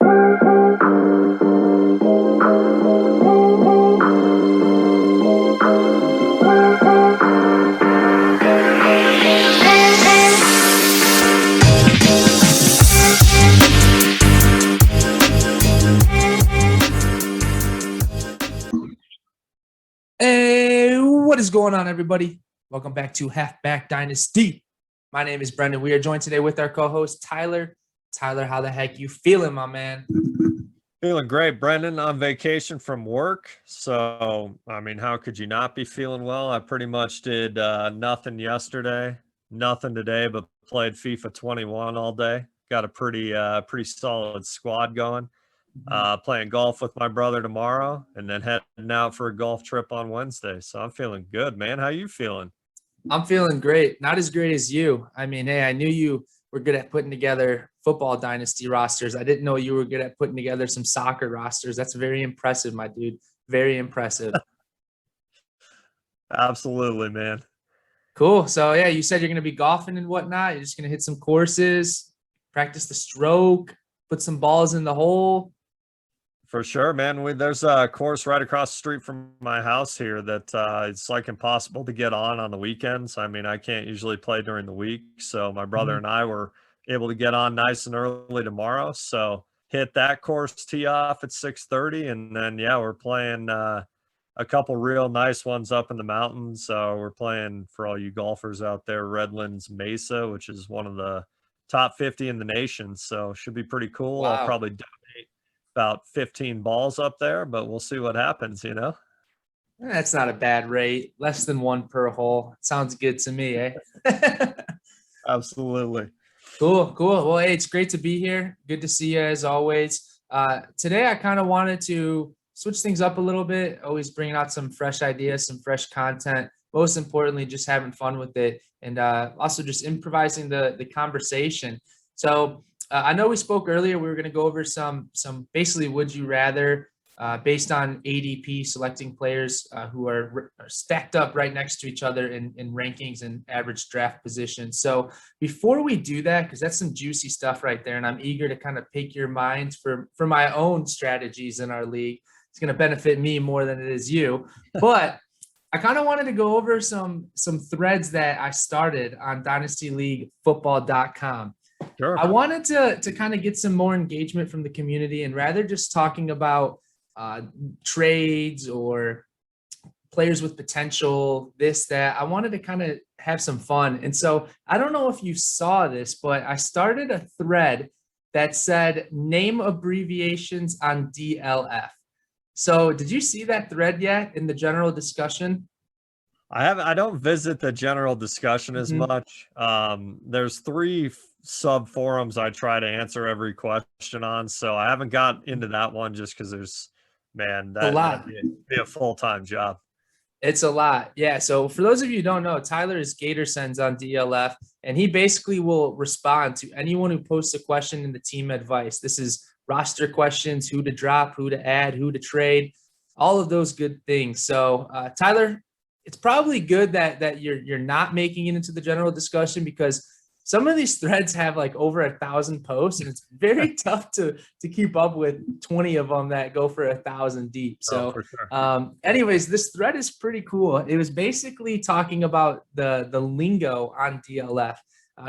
Hey, what is going on, everybody? Welcome back to Halfback Dynasty. My name is Brendan. We are joined today with our co-host, Tyler. Tyler, how the heck you feeling, my man? Feeling great, Brendan. On vacation from work. So, I mean, how could you not be feeling well? I pretty much did nothing yesterday, nothing today, but played FIFA 21 all day. Got a pretty solid squad going. Playing golf with my brother tomorrow, and then heading out for a golf trip on Wednesday. So I'm feeling good, man. How you feeling? I'm feeling great. Not as great as you. I mean, hey, I knew you were good at putting together football dynasty rosters. I didn't know you were good at putting together some soccer rosters. That's very impressive, my dude. Very impressive. Absolutely, man. Cool. So, yeah, you said you're going to be golfing and whatnot. You're just going to hit some courses, practice the stroke, put some balls in the hole. For sure, man. There's a course right across the street from my house here that it's like impossible to get on the weekends. I mean, I can't usually play during the week. So my brother and I were able to get on nice and early tomorrow. So hit that course, tee off at 6:30. And then, yeah, we're playing a couple real nice ones up in the mountains. So we're playing, for all you golfers out there, Redlands Mesa, which is one of the top 50 in the nation. So should be pretty cool. Wow. I'll probably about 15 balls up there, but we'll see what happens, you know? That's not a bad rate. Less than one per hole. Sounds good to me, eh? Absolutely. Cool. Well, hey, it's great to be here. Good to see you as always. Today, I kind of wanted to switch things up a little bit, always bringing out some fresh ideas, some fresh content. Most importantly, just having fun with it, and also just improvising the conversation. So I know we spoke earlier. We were going to go over some basically would you rather based on ADP, selecting players who are stacked up right next to each other in rankings and average draft positions. So before we do that, because that's some juicy stuff right there, and I'm eager to kind of pick your minds for my own strategies in our league. It's going to benefit me more than it is you. But I kind of wanted to go over some threads that I started on dynastyleaguefootball.com. Sure. I wanted to kind of get some more engagement from the community, and rather just talking about trades or players with potential, this, that, I wanted to kind of have some fun. And so I don't know if you saw this, but I started a thread that said name abbreviations on DLF. So did you see that thread yet in the general discussion? I don't visit the general discussion as much. There's three sub forums I try to answer every question on. So I haven't got into that one just because that'd be a full-time job. It's a lot. Yeah. So for those of you who don't know, Tyler is Gatorsons on DLF, and he basically will respond to anyone who posts a question in the team advice. This is roster questions, who to drop, who to add, who to trade, all of those good things. So Tyler, it's probably good that you're not making it into the general discussion, because some of these threads have like over 1,000 posts, and it's very tough to keep up with 20 of them that go for 1,000 deep. So, for sure. Anyways, this thread is pretty cool. It was basically talking about the lingo on DLF.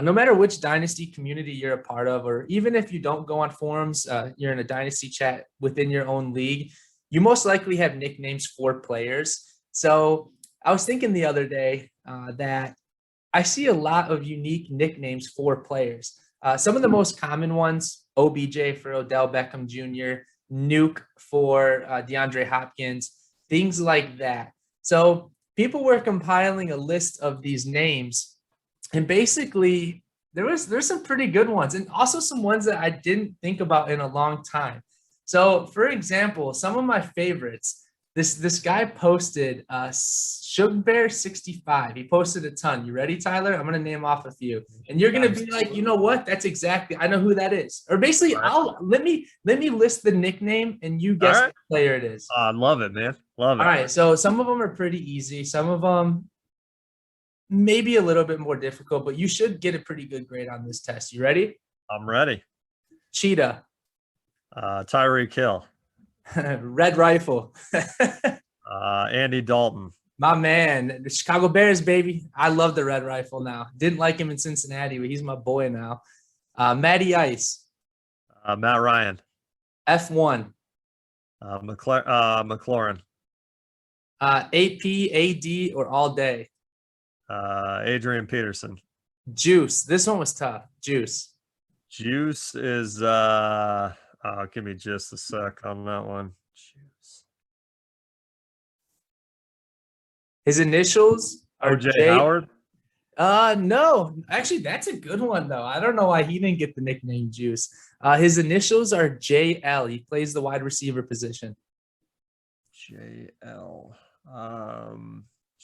No matter which dynasty community you're a part of, or even if you don't go on forums, you're in a dynasty chat within your own league, you most likely have nicknames for players. So I was thinking the other day that I see a lot of unique nicknames for players. Some of the most common ones: OBJ for Odell Beckham Jr., Nuke for DeAndre Hopkins, things like that. So people were compiling a list of these names, and basically there's some pretty good ones, and also some ones that I didn't think about in a long time. So for example, some of my favorites. This guy posted Shugbear65. He posted a ton. You ready, Tyler? I'm gonna name off a few, and you're gonna be like, you know what? That's exactly. I know who that is. Or basically, let me list the nickname, and you guess what player it is. I love it, man. Love it. All right. So some of them are pretty easy. Some of them maybe a little bit more difficult, but you should get a pretty good grade on this test. You ready? I'm ready. Cheetah. Tyreek Hill. Red Rifle. Andy Dalton. My man, the Chicago Bears, baby. I love the Red Rifle now. Didn't like him in Cincinnati, but he's my boy now. Matty Ice. Matt Ryan. F1. McLaurin. AP, AD, or all day. Adrian Peterson. Juice. This one was tough. Juice. Juice is give me just a sec on that one. Juice. His initials are Jay J. Howard. No, actually, that's a good one though. I don't know why he didn't get the nickname Juice. His initials are JL. He plays the wide receiver position. JL.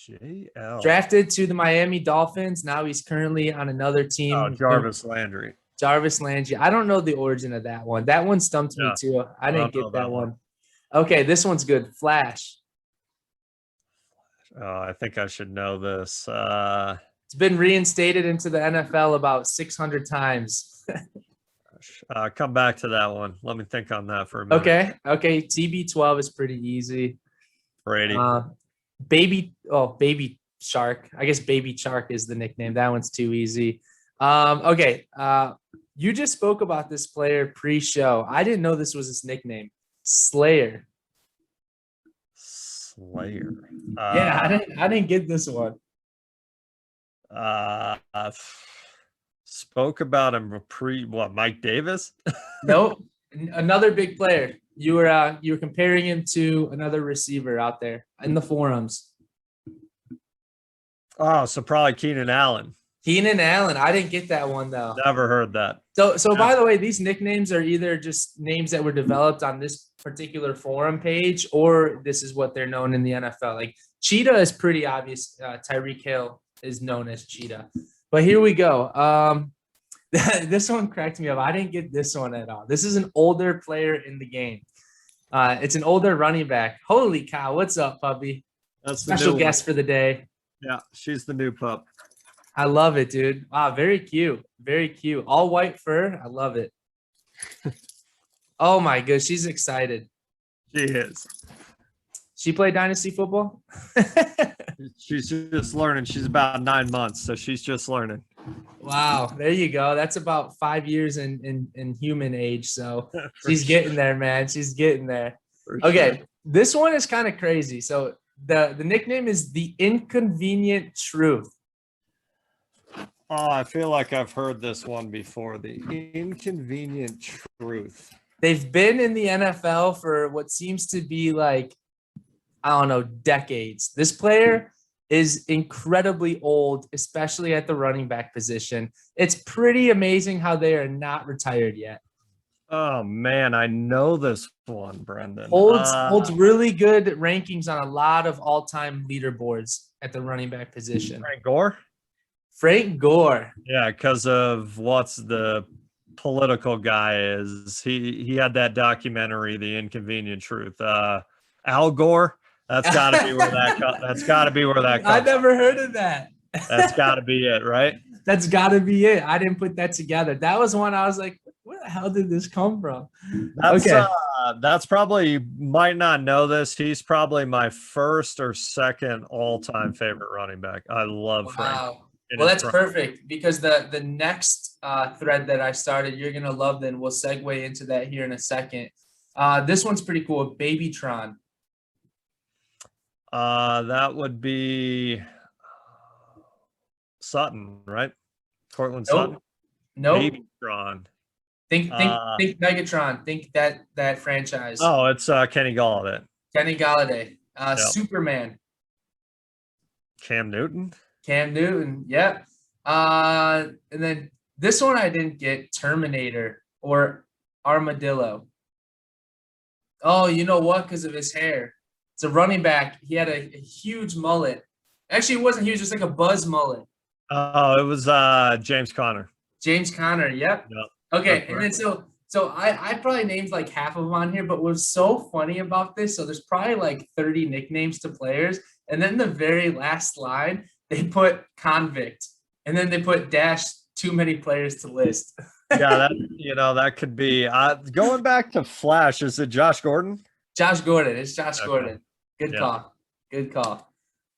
JL. Drafted to the Miami Dolphins. Now he's currently on another team. Oh, Jarvis Landry. Jarvis Landry. I don't know the origin of that one. That one stumped me too. I didn't get that one. Okay, this one's good. Flash. Oh, I think I should know this. It's been reinstated into the NFL about 600 times. Come back to that one. Let me think on that for a minute. Okay. TB12 is pretty easy. Brady. Baby Shark. I guess Baby Shark is the nickname. That one's too easy. Okay. You just spoke about this player pre-show. I didn't know this was his nickname. Slayer. Slayer. Yeah, I didn't get this one. Spoke about him Mike Davis? Nope. Another big player. You were comparing him to another receiver out there in the forums. Oh, so probably Keenan Allen. Keenan Allen. I didn't get that one though. Never heard that. So by the way, these nicknames are either just names that were developed on this particular forum page, or this is what they're known in the NFL. Like Cheetah is pretty obvious. Tyreek Hill is known as Cheetah. But here we go. This one cracked me up. I didn't get this one at all. This is an older player in the game. It's an older running back. Holy cow. What's up, puppy? That's special guest for the day. Yeah, she's the new pup. I love it, dude. Wow, very cute. Very cute. All white fur. I love it. Oh my goodness. She's excited. She is. She played Dynasty football? She's just learning. She's about 9 months, so she's just learning. Wow, there you go. That's about 5 years in human age. So she's getting there, man. She's getting there. Okay, sure. This one is kind of crazy. So the nickname is the Inconvenient Truth. Oh, I feel like I've heard this one before. The Inconvenient Truth. They've been in the NFL for what seems to be like, I don't know, decades. This player is incredibly old, especially at the running back position. It's pretty amazing how they are not retired yet. Oh man, I know this one, Brendan. Holds really good rankings on a lot of all-time leaderboards at the running back position. Frank Gore? Frank Gore. Yeah, because of what's the political guy is. He had that documentary, The Inconvenient Truth. Al Gore. That's got to be where that comes. I never heard of that. That's got to be it, right? That's got to be it. I didn't put that together. That was one I was like, where the hell did this come from? That's probably, you might not know this. He's probably my first or second all-time favorite running back. I love Frank. Wow. Well, that's perfect because the next thread that I started, you're going to love, then we'll segue into that here in a second. This one's pretty cool. Babytron. That would be Sutton, right? Cortland Nope. Sutton. Nope. Babytron. Think Megatron. Think that franchise. Oh, it's Kenny Galladay. Kenny Galladay. Superman. Cam Newton. Yep. And then this one I didn't get. Terminator or Armadillo. Oh, you know what? Because of his hair. It's a running back. He had a huge mullet. Actually, it wasn't huge. It was like a buzz mullet. Oh, it was James Conner. James Conner. Yep. Okay. And then so I probably named like half of them on here, but what's so funny about this, so there's probably like 30 nicknames to players. And then the very last line, they put convict. And then they put dash too many players to list. Yeah, that could be. Going back to Flash, is it Josh Gordon? Josh Gordon. It's Josh Okay. Gordon. Good Yeah. call. Good call.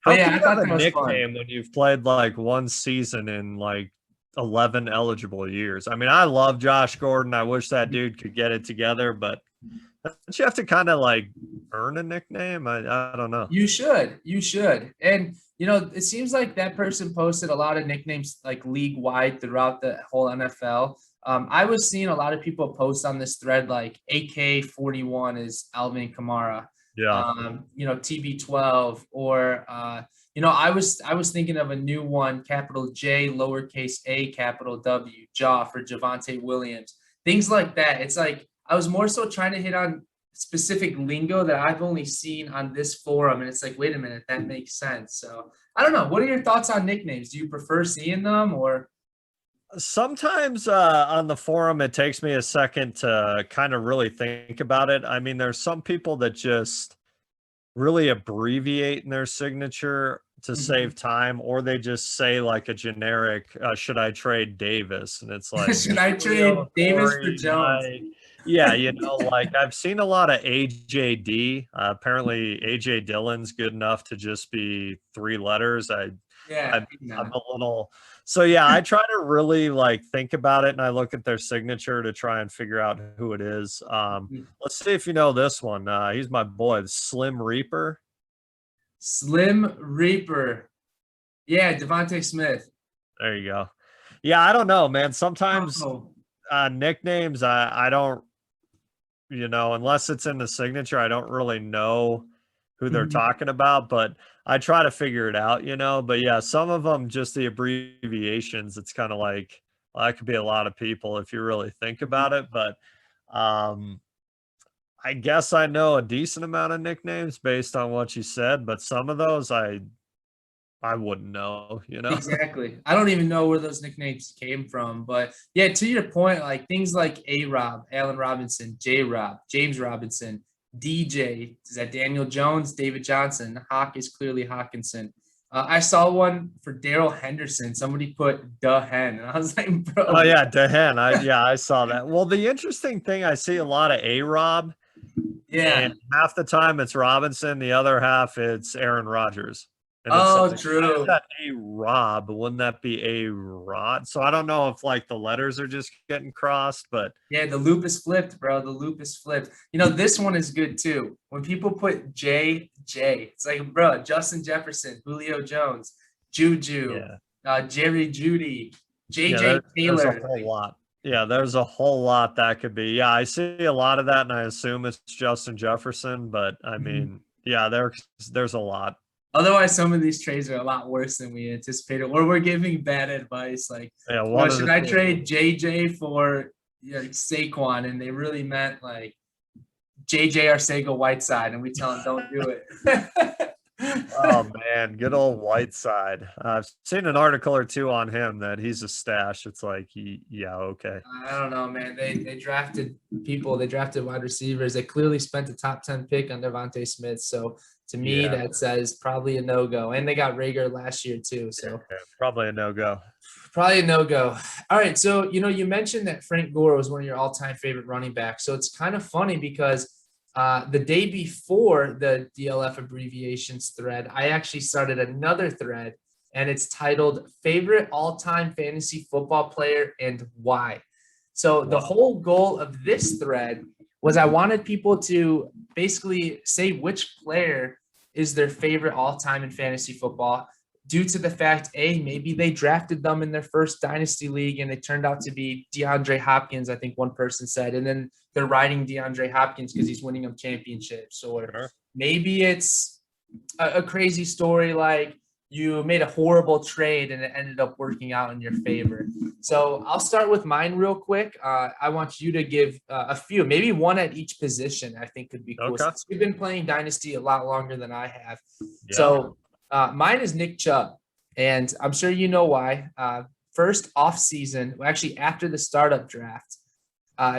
But How yeah, can I you have thought a that was fun. nickname when you've played like one season in like 11 eligible years? I mean, I love Josh Gordon. I wish that dude could get it together, but don't you have to kind of like earn a nickname? I don't know. You should. You should. And it seems like that person posted a lot of nicknames like league wide throughout the whole NFL. I was seeing a lot of people post on this thread like AK-41 is Alvin Kamara, Yeah. TB12, or I was thinking of a new one, capital J, lowercase a, capital W, Jaw for Javonte Williams, things like that. It's like I was more so trying to hit on specific lingo that I've only seen on this forum. And it's like, wait a minute, that makes sense. So I don't know. What are your thoughts on nicknames? Do you prefer seeing them or? Sometimes on the forum, it takes me a second to kind of really think about it. I mean, there's some people that just really abbreviate in their signature to save time, or they just say like a generic, should I trade Davis? And it's like Should I Julio, trade Davis for Corey, Jones? Mike. Yeah, like I've seen a lot of AJD. Apparently, AJ Dillon's good enough to just be three letters. Yeah. I'm a little, so yeah, I try to really like think about it, and I look at their signature to try and figure out who it is. Let's see if you know this one. He's my boy, the Slim Reaper. Slim Reaper. Yeah, Devontae Smith. There you go. Yeah, I don't know, man. Sometimes Oh, nicknames, I don't, unless it's in the signature, I don't really know who they're mhm. talking about, but I try to figure it out. But yeah, some of them, just the abbreviations, it's kind of like, well, that could be a lot of people if you really think about it. But um, I guess I know a decent amount of nicknames based on what you said, but some of those I wouldn't know. Exactly. I don't even know where those nicknames came from. But yeah, to your point, like things like A-Rob, Allen Robinson, J-Rob, James Robinson, DJ, is that Daniel Jones, David Johnson? Hawk is clearly Hawkinson. I saw one for Daryl Henderson. Somebody put the hen. And I was like, Oh bro. yeah, Dehen. I saw that. Well, the interesting thing, I see a lot of A-Rob, Yeah. and half the time it's Robinson, the other half it's Aaron Rodgers. And it's Oh, like, why is true. that A-Rob? Wouldn't that be A-Rod? So I don't know if like the letters are just getting crossed, but Yeah, the loop is flipped, bro. The loop is flipped. This one is good too. When people put J, it's like, bro, Justin Jefferson, Julio Jones, Juju, yeah. Jerry Judy, Yeah, JJ there's a Taylor. whole Like, lot. Yeah, there's a whole lot that could be. Yeah, I see a lot of that, and I assume it's Justin Jefferson, but I mhm. mean, yeah, there's a lot. Otherwise, some of these trades are a lot worse than we anticipated, or we're giving bad advice. Like, Yeah, one of should the I two. trade JJ for Saquon? And they really meant like JJ Arcega Whiteside, and we tell them don't do it. Oh man, good old Whiteside. I've seen an article or two on him that he's a stash. It's like, yeah, okay. I don't know, man. They drafted people. They drafted wide receivers. They clearly spent a top 10 pick on Devontae Smith. So to me, Yeah, that says probably a no go. And they got Rager last year too. So yeah, probably a no-go. probably a no go. All right. So you mentioned that Frank Gore was one of your all time favorite running backs. So it's kind of funny because the day before the DLF abbreviations thread, I actually started another thread, and it's titled Favorite All Time Fantasy Football Player and Why. So the Wow. whole goal of this thread was I wanted people to basically say which player is their favorite all time in fantasy football due to the fact, maybe they drafted them in their first dynasty league and it turned out to be DeAndre Hopkins, I think one person said, and then they're riding DeAndre Hopkins because he's winning them championships. Or Sure. maybe it's a crazy story like you made a horrible trade and it ended up working out in your favor. So I'll start with mine real quick. I want you to give a few, maybe one at each position. I think could be cool Okay. since you've been playing Dynasty a lot longer than I have. Yeah. So mine is Nick Chubb, and I'm sure you know why. First off season, actually after the startup draft,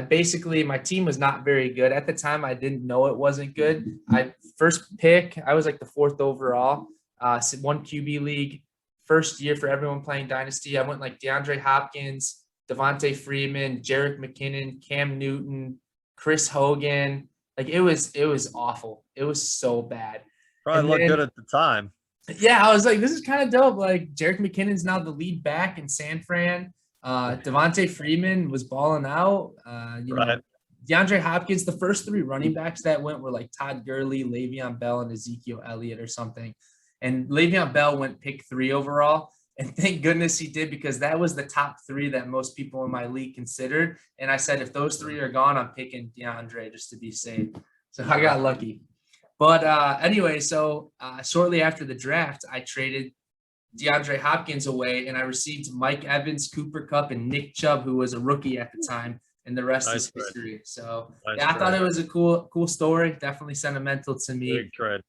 basically my team was not very good at the time. I didn't know it wasn't good. I first pick, I was like the fourth overall, one QB league, first year for everyone playing Dynasty. I went like DeAndre Hopkins, Devontae Freeman, Jerick McKinnon, Cam Newton, Chris Hogan. Like it was awful. It was so bad. Probably And looked good then, at the time. yeah, I was like, this is kind of dope. Like Jerick McKinnon's now the lead back in San Fran. Devontae Freeman was balling out. Right. DeAndre Hopkins, the first three running backs that went were like Todd Gurley, Le'Veon Bell, and Ezekiel Elliott or something. And Le'Veon Bell went pick 3 overall. And thank goodness he did, because that was the top 3 that most people in my league considered. And I said, if those 3 are gone, I'm picking DeAndre just to be safe. So I got lucky. But anyway, so shortly after the draft, I traded DeAndre Hopkins away, and I received Mike Evans, Cooper Kupp, and Nick Chubb, who was a rookie at the time, and the rest is history. So yeah, I thought it was a cool story. Definitely sentimental to me. Big trade.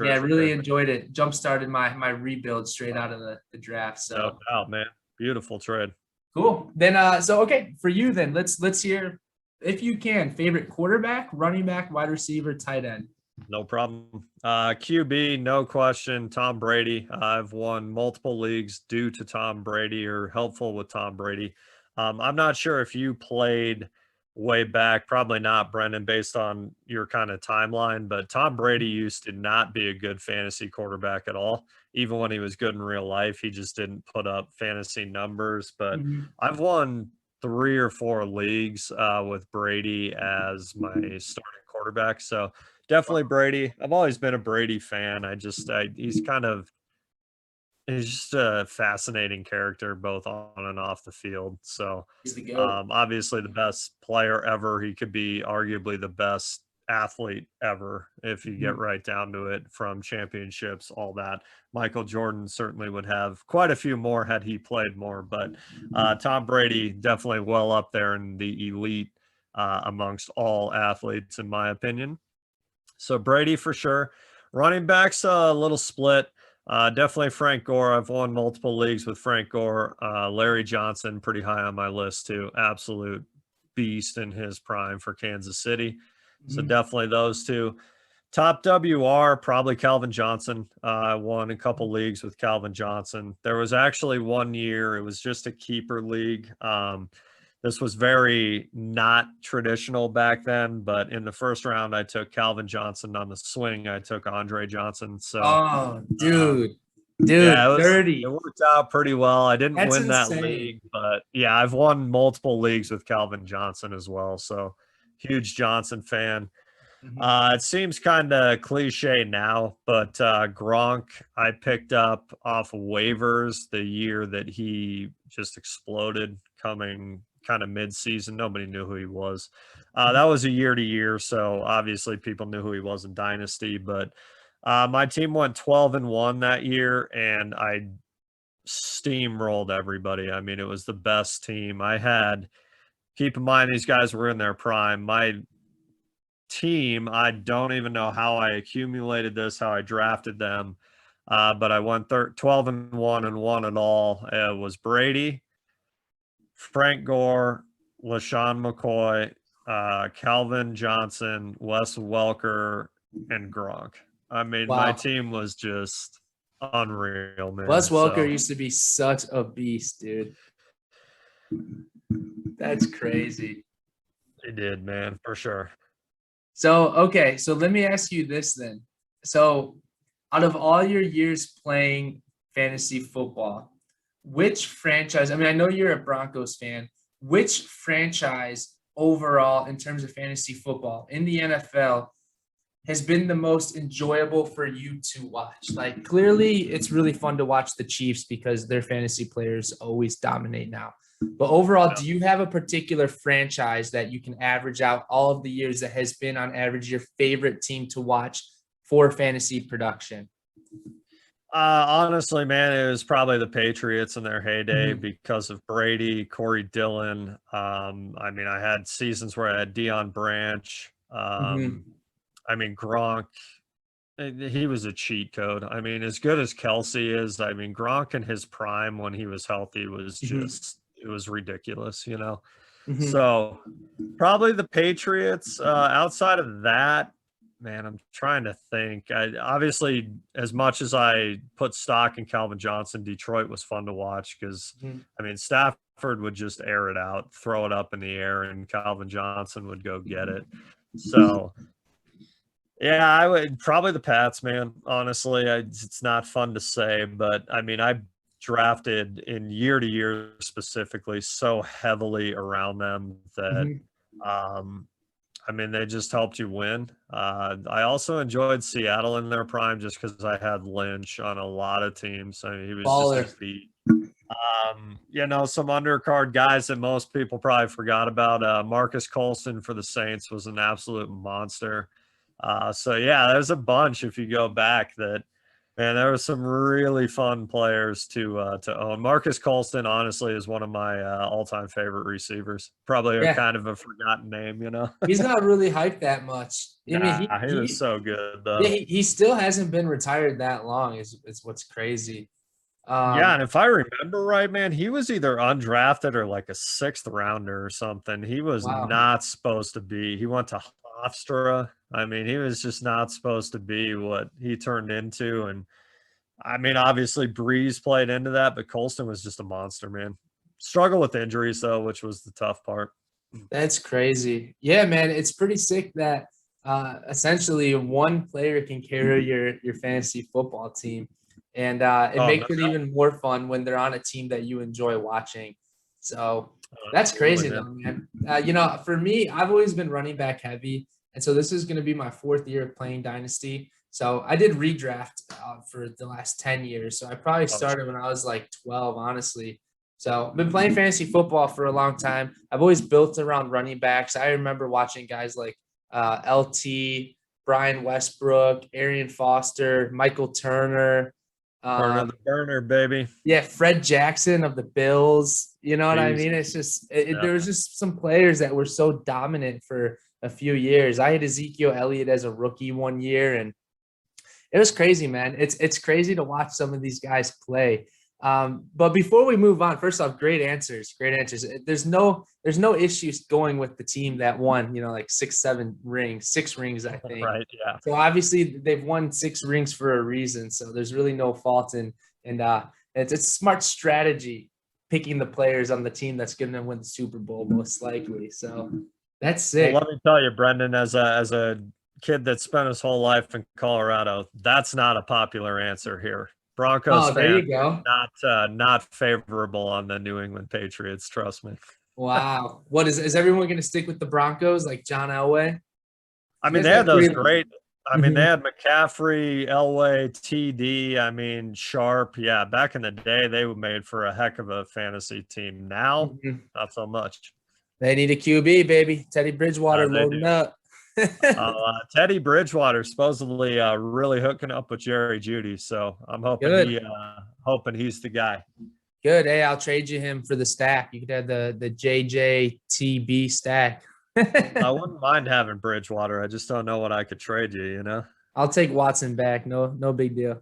Yeah, I really enjoyed it. Jump started my rebuild straight out of the draft. So no doubt, man. Beautiful trade. Cool. Then so okay, for you then, let's hear, if you can, favorite quarterback, running back, wide receiver, tight end. No problem. QB, no question, Tom Brady. I've won multiple leagues due to Tom Brady, or helpful with Tom Brady. I'm not sure if you played way back, probably not, Brendan, based on your kind of timeline, but Tom Brady used to not be a good fantasy quarterback at all. Even when he was good in real life, he just didn't put up fantasy numbers. But I've won 3 or 4 leagues with Brady as my starting quarterback. So definitely Brady. I've always been a Brady fan. He's just a fascinating character, both on and off the field. So obviously the best player ever. He could be arguably the best athlete ever if you get right down to it, from championships, all that. Michael Jordan certainly would have quite a few more had he played more, but Tom Brady definitely well up there in the elite amongst all athletes, in my opinion. So Brady for sure. Running backs, a little split. Definitely Frank Gore. I've won multiple leagues with Frank Gore. Larry Johnson, pretty high on my list too. Absolute beast in his prime for Kansas City. So definitely those 2. Top WR, probably Calvin Johnson. I won a couple leagues with Calvin Johnson. There was actually one year, it was just a keeper league. This was very not traditional back then, but in the first round, I took Calvin Johnson. On the swing, I took Andre Johnson. So, dude, yeah, dirty. It worked out pretty well. I didn't win that league, but yeah, I've won multiple leagues with Calvin Johnson as well. So, huge Johnson fan. It seems kind of cliche now, but Gronk, I picked up off of waivers the year that he just exploded, coming kind of mid-season. Nobody knew who he was. That was a year-to-year, so obviously people knew who he was in Dynasty, but my team went 12-1 that year, and I steamrolled everybody. I mean, it was the best team I had. Keep in mind, these guys were in their prime. My team, I don't even know how I accumulated this, how I drafted them, but I went 12-1 and won it all. It was Brady, Frank Gore, LaShawn McCoy, Calvin Johnson, Wes Welker, and Gronk. I mean, my team was just unreal, man. Wes Welker used to be such a beast, dude. That's crazy. He did, man, for sure. So, okay, so let me ask you this then. So, out of all your years playing fantasy football, which franchise, I mean, I know you're a Broncos fan, which franchise overall in terms of fantasy football in the NFL has been the most enjoyable for you to watch? Like, clearly it's really fun to watch the Chiefs because their fantasy players always dominate now. But overall, do you have a particular franchise that you can average out all of the years that has been on average your favorite team to watch for fantasy production? Honestly, man, it was probably the Patriots in their heyday because of Brady, Corey Dillon. I mean, I had seasons where I had Deion Branch. I mean, Gronk, he was a cheat code. I mean, as good as Kelsey is, I mean, Gronk in his prime when he was healthy was just, it was ridiculous, you know? So probably the Patriots. Outside of that, Man, I'm trying to think. Obviously, as much as I put stock in Calvin Johnson, Detroit was fun to watch because, Mhm. I mean, Stafford would just air it out, throw it up in the air, and Calvin Johnson would go get it. So, yeah, I would probably the Pats, man. Honestly, it's not fun to say, but I mean, I drafted in year to year specifically so heavily around them that Mhm. um, I mean, they just helped you win. I also enjoyed Seattle in their prime just because I had Lynch on a lot of teams. I mean, he was just a Baller. beat. Some undercard guys that most people probably forgot about. Marcus Colston for the Saints was an absolute monster. So yeah, there's a bunch if you go back that, man, there were some really fun players to own. Marcus Colston, honestly, is one of my all-time favorite receivers. Probably a Yeah. kind of a forgotten name, you know. He's not really hyped that much. I mean, Nah, he was so good yeah, though. he still hasn't been retired that long is what's crazy. Yeah, Um, and if I remember right, man, he was either undrafted or like a sixth rounder or something. He was wow. not supposed to be. He went to Hofstra. I mean, he was just not supposed to be what he turned into. And I mean, obviously Breeze played into that, but Colston was just a monster, man. Struggle with injuries though, which was the tough part. That's crazy. Yeah, man, it's pretty sick that essentially one player can carry your fantasy football team, and it Oh, makes no it doubt. even more fun when they're on a team that you enjoy watching. So that's Absolutely, crazy, man. though, man. For me, I've always been running back heavy, and so this is going to be my fourth year of playing Dynasty. So I did redraft for the last 10 years. So I probably Oh, started when I was like 12, honestly. So I've been playing fantasy football for a long time. I've always built around running backs. I remember watching guys like LT, Brian Westbrook, Arian Foster, Michael Turner. Turner the Um, burner, baby. yeah, Fred Jackson of the Bills. You know what I Beast. mean? It's just Yeah. there was just some players that were so dominant for a few years. I had Ezekiel Elliott as a rookie one year, and it was crazy, man. It's crazy to watch some of these guys play. But before we move on, first off, great answers, great answers. There's no issues going with the team that won, like 6 rings, I think. Right. Yeah. So obviously they've won 6 rings for a reason. So there's really no fault in, and it's smart strategy picking the players on the team that's going to win the Super Bowl most likely. So that's Well, sick. let me tell you, Brendan, as a kid that spent his whole life in Colorado, that's not a popular answer here. Broncos Oh, there fans you go. not favorable on the New England Patriots. Trust me. Wow. What is everyone going to stick with the Broncos like John Elway? I You mean, guys they had have those great. great. I mean, they Mhm. had McCaffrey, Elway, TD. I mean, Sharp. Yeah, back in the day, they were made for a heck of a fantasy team. Now, Mhm. not so much. They need a QB, baby. Teddy Bridgewater They loading do. up. Teddy Bridgewater supposedly really hooking up with Jerry Judy, so I'm hoping Good. hoping he's the guy. Good. Hey, I'll trade you him for the stack. You could have the JJTB stack. I wouldn't mind having Bridgewater. I just don't know what I could trade you. I'll take Watson back. No big deal.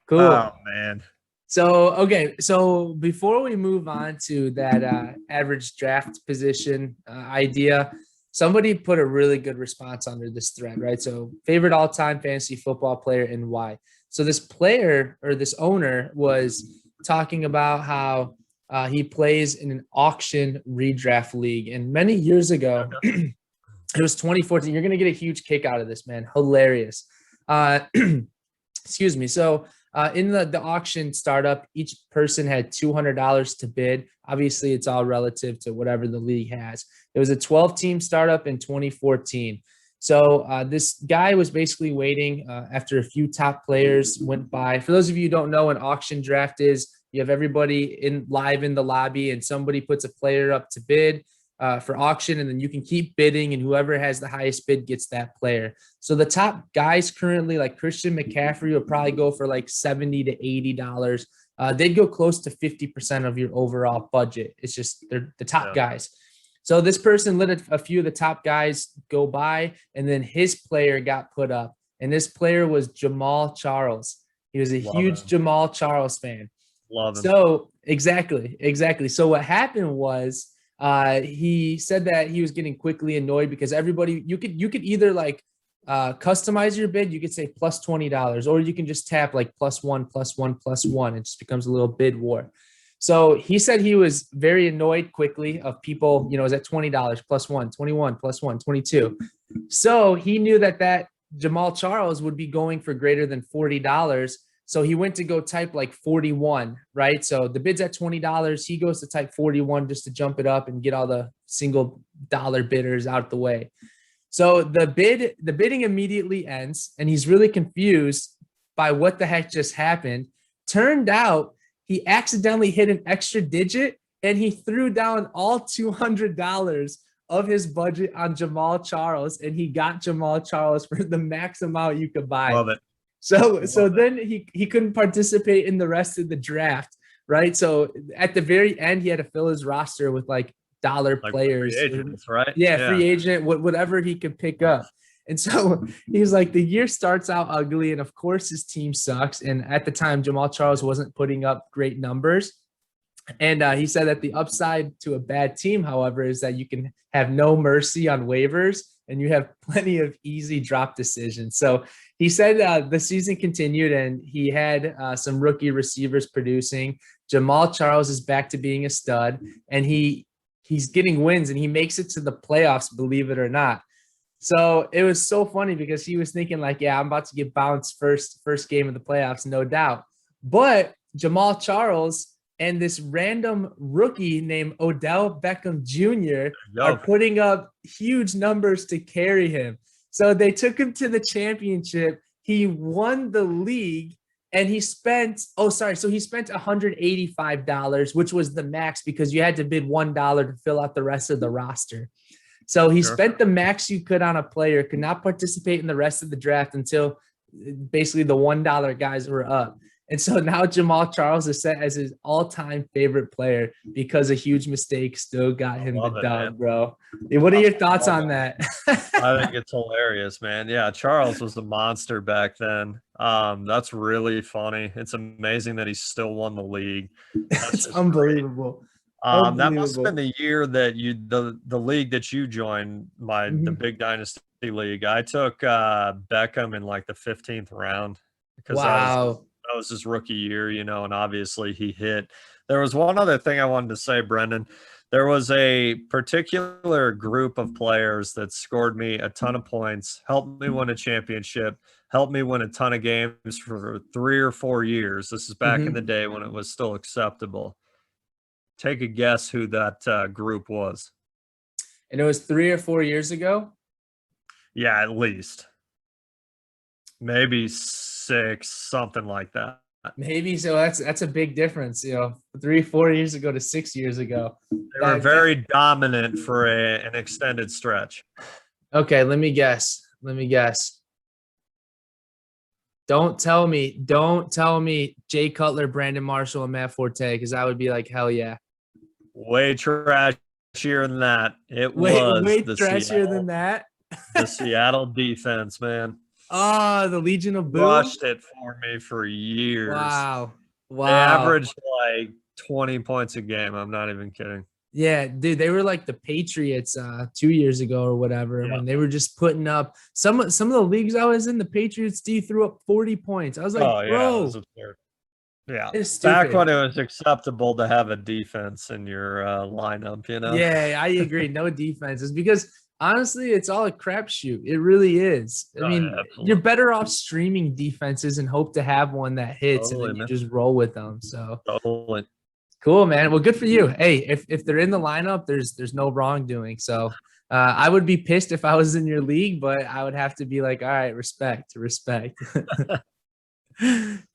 Cool. Oh man. So, okay. So before we move on to that average draft position idea, somebody put a really good response under this thread, right? So favorite all-time fantasy football player and why. So this player or this owner was talking about how he plays in an auction redraft league. And many years ago, Okay. it was 2014. You're going to get a huge kick out of this, man. Hilarious. Uh, excuse me. So in the auction startup, each person had $200 to bid. Obviously, it's all relative to whatever the league has. It was a 12-team startup in 2014. So this guy was basically waiting after a few top players went by. For those of you who don't know, an auction draft is you have everybody live in the lobby and somebody puts a player up to bid for auction, and then you can keep bidding, and whoever has the highest bid gets that player. So the top guys currently, like Christian McCaffrey, would probably go for like $70 to $80. They'd go close to 50% of your overall budget. It's just they're the top guys. So this person let a few of the top guys go by, and then his player got put up. And this player was Jamal Charles. He was a huge Jamal Charles fan. Love him. So exactly. So what happened was He said that he was getting quickly annoyed because everybody, you could either like customize your bid. You could say plus $20, or you can just tap like plus one, plus one, plus one. It just becomes a little bid war. So he said he was very annoyed quickly of people, you know, it was at $20 plus one, 21 plus one, 22. So he knew that Jamal Charles would be going for greater than $40. So he went to go type like 41, right? So the bid's at $20. He goes to type 41 just to jump it up and get all the single dollar bidders out the way. So the bidding immediately ends, and he's really confused by what the heck just happened. Turned out he accidentally hit an extra digit, and he threw down all $200 of his budget on Jamal Charles, and he got Jamal Charles for the max amount you could buy. Love it. So then he couldn't participate in the rest of the draft, right? So at the very end, he had to fill his roster with like dollar players, free agents, right? Yeah, free agent, whatever he could pick up. And so he's like, the year starts out ugly, and of course his team sucks. And at the time, Jamal Charles wasn't putting up great numbers. And he said that the upside to a bad team, however, is that you can have no mercy on waivers, and you have plenty of easy drop decisions. So he said the season continued, and he had some rookie receivers producing. Jamal Charles is back to being a stud, and he's getting wins, and he makes it to the playoffs, believe it or not. So it was so funny because he was thinking like, yeah, I'm about to get bounced first game of the playoffs, no doubt. But Jamal Charles and this random rookie named Odell Beckham Jr. are putting up huge numbers to carry him. So they took him to the championship. He won the league, and he spent, so he spent $185, which was the max because you had to bid $1 to fill out the rest of the roster. So he spent the max you could on a player, could not participate in the rest of the draft until basically the $1 guys were up. And so now Jamal Charles is set as his all-time favorite player because a huge mistake still got him the dub, bro. What are your thoughts on that? I think it's hilarious, man. Yeah, Charles was a monster back then. That's really funny. It's amazing that he still won the league. It's unbelievable. That must have been the year that the league that you joined, the Big Dynasty League. I took Beckham in like the 15th round because that was his rookie year, you know, and obviously he hit. There was one other thing I wanted to say, Brendan. There was a particular group of players that scored me a ton of points, helped me win a championship, helped me win a ton of games for 3 or 4 years. This is back in the day when it was still acceptable. Take a guess who that group was. And it was 3 or 4 years ago? Yeah, at least. Maybe 6, something like that. Maybe so. That's a big difference, you know, 3-4 years ago to 6 years ago. They were very dominant for an extended stretch. Okay, let me guess. Don't tell me Jay Cutler, Brandon Marshall, and Matt Forte, because I would be like, hell yeah. Way trashier than that. It was way trashier than that. The Seattle defense, man. Oh, the Legion of Boom rushed it for me for years. Wow. They averaged like 20 points a game. I'm not even kidding. Yeah, dude, they were like the Patriots 2 years ago or whatever, when they were just putting up some of the leagues I was in. The Patriots D threw up 40 points. I was like, bro. Yeah, back when it was acceptable to have a defense in your lineup, you know? Yeah, I agree. No defenses, because honestly, it's all a crapshoot. It really is. I mean, you're better off streaming defenses and hope to have one that hits, and then you just roll with them. So cool, man. Well, good for you. Hey, if they're in the lineup, there's no wrongdoing. So I would be pissed if I was in your league, but I would have to be like, all right, respect.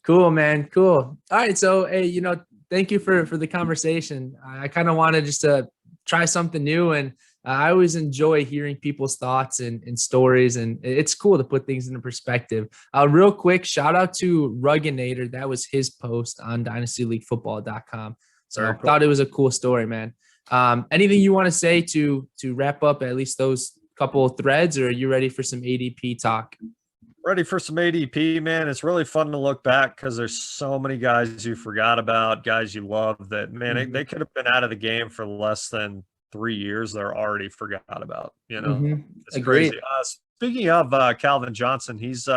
Cool, man. Cool. All right. So, hey, you know, thank you for the conversation. I kind of wanted just to try something new, and I always enjoy hearing people's thoughts and stories, and it's cool to put things into perspective. Real quick, shout out to Rugginator. That was his post on dynastyleaguefootball.com. So I thought it was a cool story, man. Anything you want to say to wrap up at least those couple of threads, or are you ready for some ADP talk? Ready for some ADP, man. It's really fun to look back because there's so many guys you forgot about, guys you love that, man, they could have been out of the game for less than 3 years, they're already forgot about, It's Agreed. crazy. Speaking of Calvin Johnson, he's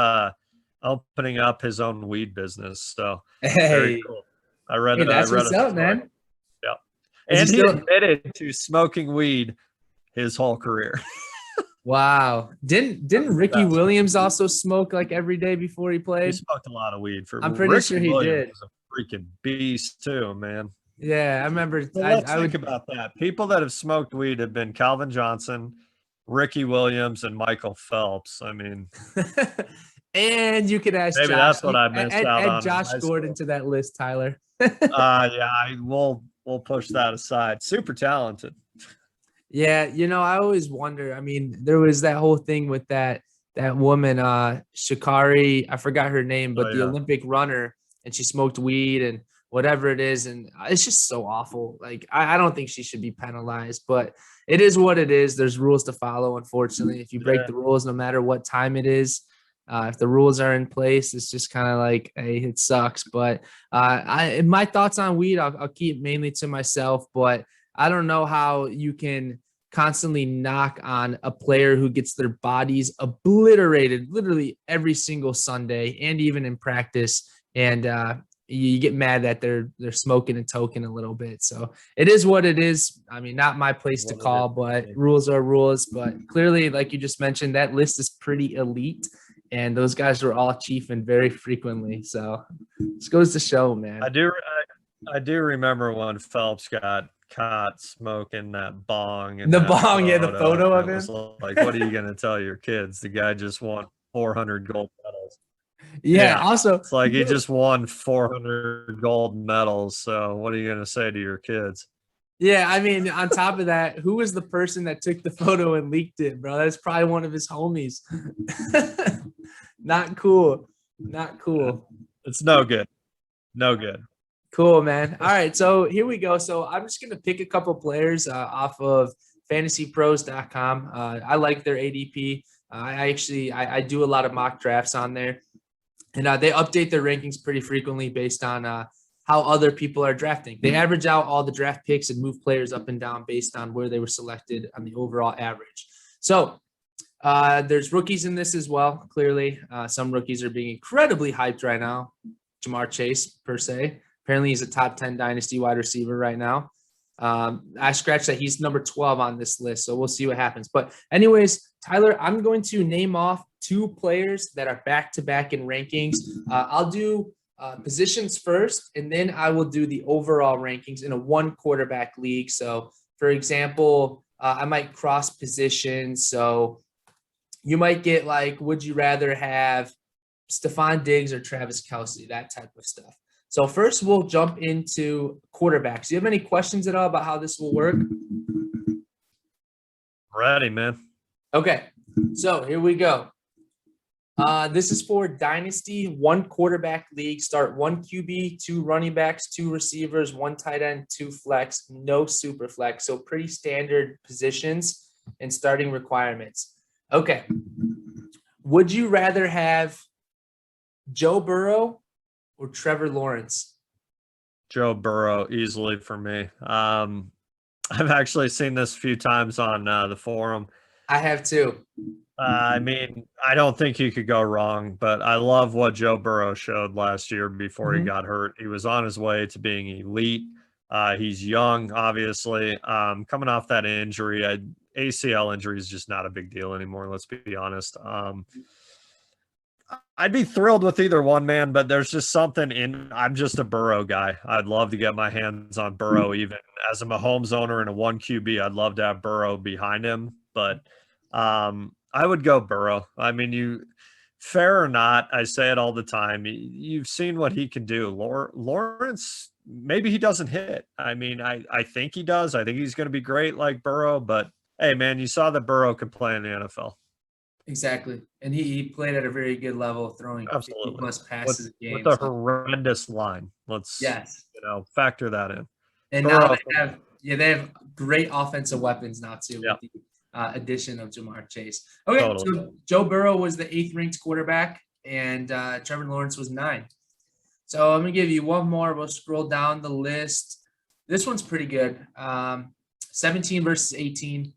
opening up his own weed business. So very Hey, cool. I read hey, that's a what's up, story. man. Yeah. Is he And he still? admitted to smoking weed his whole career. Wow. Didn't Ricky Williams also smoke like every day before he He played? smoked a lot of weed. For I'm pretty Ricky sure he Williams did. is a freaking beast too, man. Yeah, I remember. But let's I think would. about that. People that have smoked weed have been Calvin Johnson, Ricky Williams, and Michael Phelps. I mean, And you could ask maybe Josh. that's what I missed out Add on in Josh high Gordon school. to that list, Tyler. Yeah, we'll push that aside. Super talented. Yeah, I always wonder. I mean, there was that whole thing with that woman, Shikari, I forgot her name, Oh but the yeah. Olympic runner, and she smoked weed and whatever it is, and it's just so awful. Like I don't think she should be penalized, but it is what it is. There's rules to follow, unfortunately. If you break Yeah. the rules, no matter what time it is, if the rules are in place, it's just kind of like, hey, it sucks. But my thoughts on weed, I'll keep mainly to myself, but I don't know how you can constantly knock on a player who gets their bodies obliterated literally every single Sunday and even in practice. And you get mad that they're smoking and toking a little bit. So it is what it is. I mean, not my place to call, but rules are rules. But clearly, like you just mentioned, that list is pretty elite. And those guys were all chiefing very frequently. So this goes to show, man. I do remember when Phelps got caught smoking that bong and The that bong, yeah, the photo, photo and of it was him. like, what are you gonna tell your kids? The guy just won 400 gold medals. Yeah. Yeah, Also, it's like he just won 400 gold medals. So what are you gonna say to your kids? yeah, I mean, on top of that, who was the person that took the photo and leaked it, bro? That's probably one of his homies. Not cool. Not cool. It's no good. No good. Cool, man. All right, so here we go. So I'm just gonna pick a couple players off of fantasypros.com. I like their ADP. I do a lot of mock drafts on there, and they update their rankings pretty frequently based on how other people are drafting. They average out all the draft picks and move players up and down based on where they were selected on the overall average. So there's rookies in this as well. Clearly, some rookies are being incredibly hyped right now. Jamar Chase, per se. Apparently, he's a top 10 dynasty wide receiver right now. I scratched that he's number 12 on this list, so we'll see what happens. But anyways, Tyler, I'm going to name off 2 players that are back-to-back in rankings. I'll do positions first, and then I will do the overall rankings in a 1 quarterback league. So, for example, I might cross positions. So you might get like, would you rather have Stephon Diggs or Travis Kelce, that type of stuff. So first, we'll jump into quarterbacks. Do you have any questions at all about how this will work? Ready, man. Okay, so here we go. This is for Dynasty, 1 quarterback league. Start 1 QB, 2 running backs, 2 receivers, 1 tight end, 2 flex, no super flex. So pretty standard positions and starting requirements. Okay. Would you rather have Joe Burrow or Trevor Lawrence? Joe Burrow, easily for me. I've actually seen this a few times on the forum. I have too. I mean, I don't think you could go wrong, but I love what Joe Burrow showed last year before he got hurt. He was on his way to being elite. He's young, obviously. Coming off that injury, ACL injury is just not a big deal anymore, let's be honest. I'd be thrilled with either one, man, but there's just something I'm just a Burrow guy. I'd love to get my hands on Burrow, even as a Mahomes owner and a 1 QB. I'd love to have Burrow behind him, but I would go Burrow. I mean, fair or not, I say it all the time. You've seen what he can do. Lawrence, maybe he doesn't hit. I mean, I think he does. I think he's going to be great like Burrow, but hey, man, you saw that Burrow could play in the NFL. Exactly. And he played at a very good level, throwing 50+ passes a game. With a horrendous line. Let's factor that in. And Burrow, now they have great offensive weapons now too, Yep. with the addition of Jamar Chase. Okay, Totally. So Joe Burrow was the 8th ranked quarterback, and Trevor Lawrence was 9. So I'm gonna give you one more. We'll scroll down the list. This one's pretty good. 17 versus 18.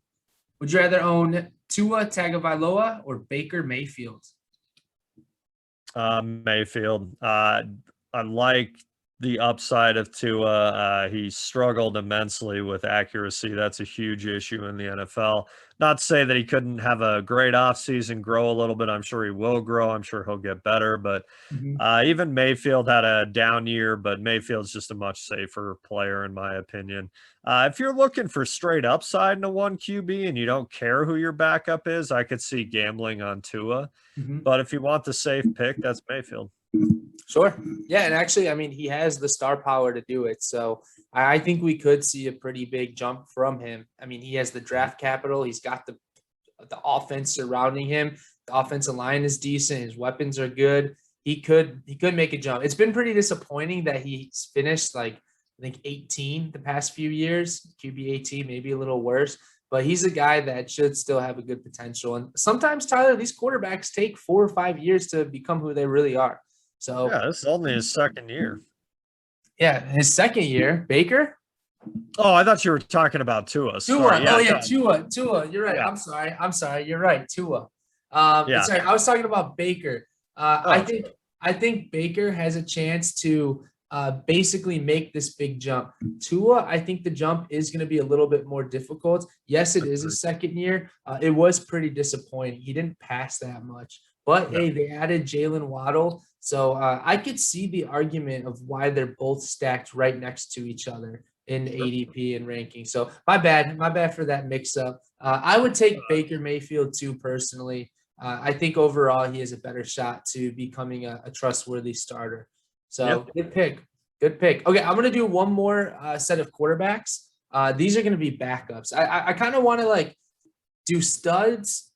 Would you rather own Tua Tagovailoa or Baker Mayfield? Mayfield. I like the upside of Tua. He struggled immensely with accuracy. That's a huge issue in the NFL. Not to say that he couldn't have a great offseason, grow a little bit. I'm sure he will grow. I'm sure he'll get better. But even Mayfield had a down year, but Mayfield's just a much safer player, in my opinion. If you're looking for straight upside in a one QB and you don't care who your backup is, I could see gambling on Tua. But if you want the safe pick, that's Mayfield. Sure. Yeah, and actually, I mean, he has the star power to do it. So I think we could see a pretty big jump from him. I mean, he has the draft capital. He's got the offense surrounding him. The offensive line is decent. His weapons are good. He could make a jump. It's been pretty disappointing that he's finished like I think 18 the past few years, QB 18, maybe a little worse. But he's a guy that should still have a good potential. And sometimes, Tyler, these quarterbacks take 4 or 5 years to become who they really are. So yeah, this is only his second year. Yeah, his second year, Baker. Oh, I thought you were talking about Tua. Tua. Yeah, oh yeah, Tua. You're right. Yeah. I'm sorry. You're right. Tua. Yeah. Sorry, I was talking about Baker. I think Baker has a chance to basically make this big jump. Tua, I think the jump is going to be a little bit more difficult. Yes, it is his second year. It was pretty disappointing. He didn't pass that much. But, hey, they added Jalen Waddle. So I could see the argument of why they're both stacked right next to each other in ADP and ranking. So my bad for that mix-up. I would take Baker Mayfield too, personally. I think overall he has a better shot to becoming a trustworthy starter. So Good pick. Okay, I'm going to do one more set of quarterbacks. These are going to be backups. I kind of want to like do studs,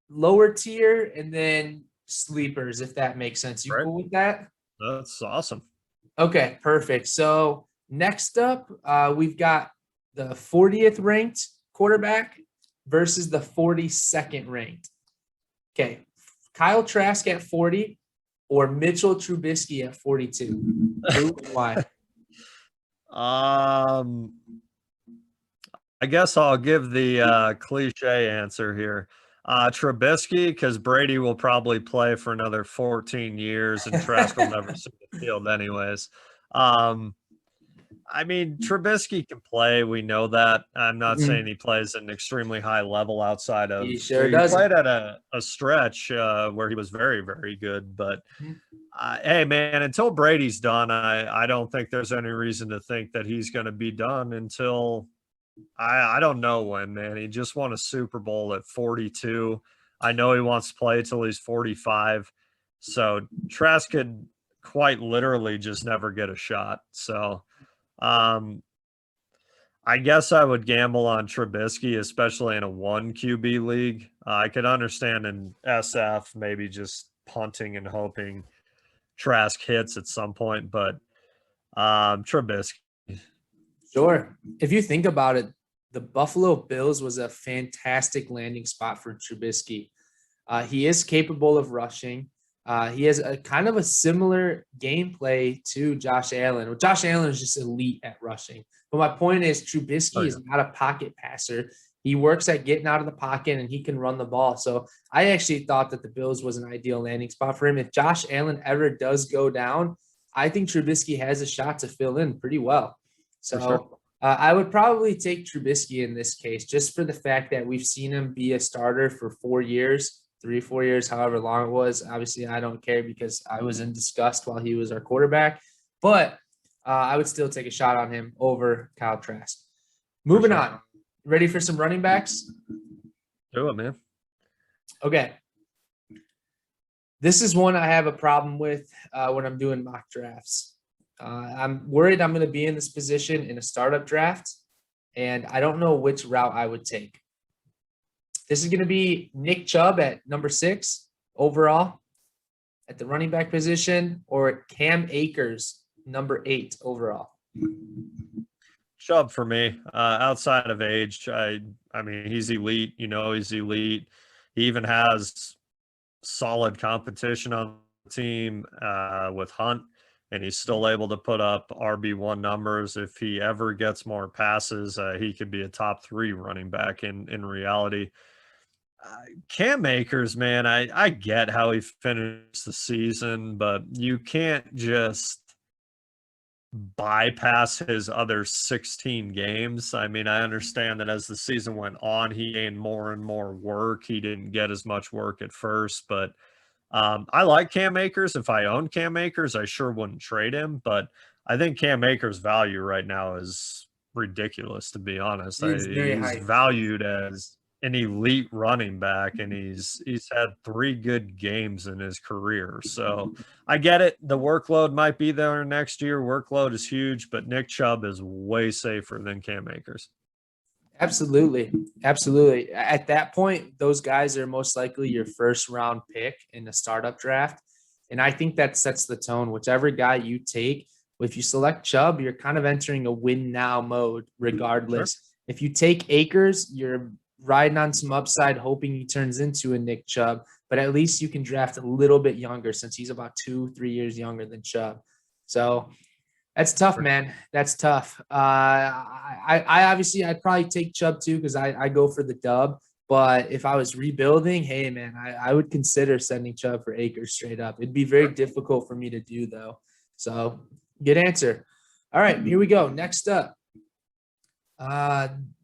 lower tier, and then sleepers, if that makes sense. You cool with that? That's awesome. Okay, perfect. So next up, we've got the 40th ranked quarterback versus the 42nd ranked. Okay, Kyle Trask at 40 or Mitchell Trubisky at 42. Who and why? I guess I'll give the cliche answer here. Trubisky, because Brady will probably play for another 14 years and Trask will never see the field anyways. I mean, Trubisky can play. We know that. I'm not saying he plays at an extremely high level outside of. He sure does. He played at a stretch where he was very, very good. But hey, man, until Brady's done, I don't think there's any reason to think that he's going to be done until I don't know when, man. He just won a Super Bowl at 42. I know he wants to play till he's 45. So Trask could quite literally just never get a shot. So I guess I would gamble on Trubisky, especially in a one QB league. I could understand in SF maybe just punting and hoping Trask hits at some point, but Trubisky. Sure. If you think about it, the Buffalo Bills was a fantastic landing spot for Trubisky. He is capable of rushing. He has a kind of a similar gameplay to Josh Allen. Well, Josh Allen is just elite at rushing. But my point is Trubisky is not a pocket passer. He works at getting out of the pocket and he can run the ball. So I actually thought that the Bills was an ideal landing spot for him. If Josh Allen ever does go down, I think Trubisky has a shot to fill in pretty well. So I would probably take Trubisky in this case, just for the fact that we've seen him be a starter for 4 years. 3-4 years, however long it was. Obviously, I don't care because I was in disgust while he was our quarterback. But I would still take a shot on him over Kyle Trask. Moving on. Ready for some running backs? Do it, man. Okay. This is one I have a problem with when I'm doing mock drafts. I'm worried I'm going to be in this position in a startup draft, and I don't know which route I would take. This is going to be Nick Chubb at number 6 overall at the running back position, or Cam Akers, number 8 overall. Chubb for me. Outside of age, I mean, he's elite. You know, he's elite. He even has solid competition on the team with Hunt and he's still able to put up RB1 numbers. If he ever gets more passes, he could be a top 3 running back in reality. Cam Akers, man, I get how he finished the season, but you can't just bypass his other 16 games. I mean, I understand that as the season went on, he gained more and more work. He didn't get as much work at first, but I like Cam Akers. If I owned Cam Akers, I sure wouldn't trade him, but I think Cam Akers' value right now is ridiculous, to be honest. It's very He's high. valued as an elite running back, and he's had 3 good games in his career. So I get it. The workload might be there next year. Workload is huge, but Nick Chubb is way safer than Cam Akers. Absolutely. Absolutely. At that point, those guys are most likely your first round pick in the startup draft. And I think that sets the tone. Whichever guy you take, if you select Chubb, you're kind of entering a win now mode regardless. Sure. If you take Akers, you're riding on some upside, hoping he turns into a Nick Chubb, but at least you can draft a little bit younger since he's about 2-3 years younger than Chubb. So that's tough, man. That's tough. I obviously I'd probably take Chubb too because I go for the dub. But if I was rebuilding, hey man, I would consider sending Chubb for Akers straight up. It'd be very difficult for me to do though. So good answer. All right, here we go. Next up.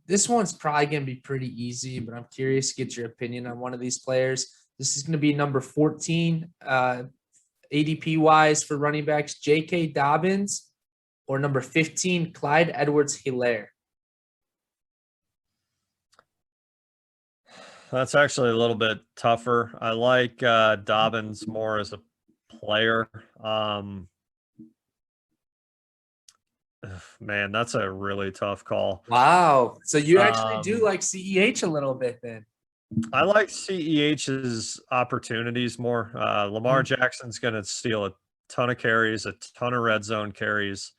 This one's probably gonna be pretty easy, but I'm curious to get your opinion on one of these players. This is gonna be number 14, ADP wise for running backs, J.K. Dobbins, or number 15, Clyde Edwards-Helaire. That's actually a little bit tougher. I like Dobbins more as a player. Man, that's a really tough call. Wow. So you actually do like CEH a little bit then. I like CEH's opportunities more. Lamar Jackson's going to steal a ton of carries, a ton of red zone carries.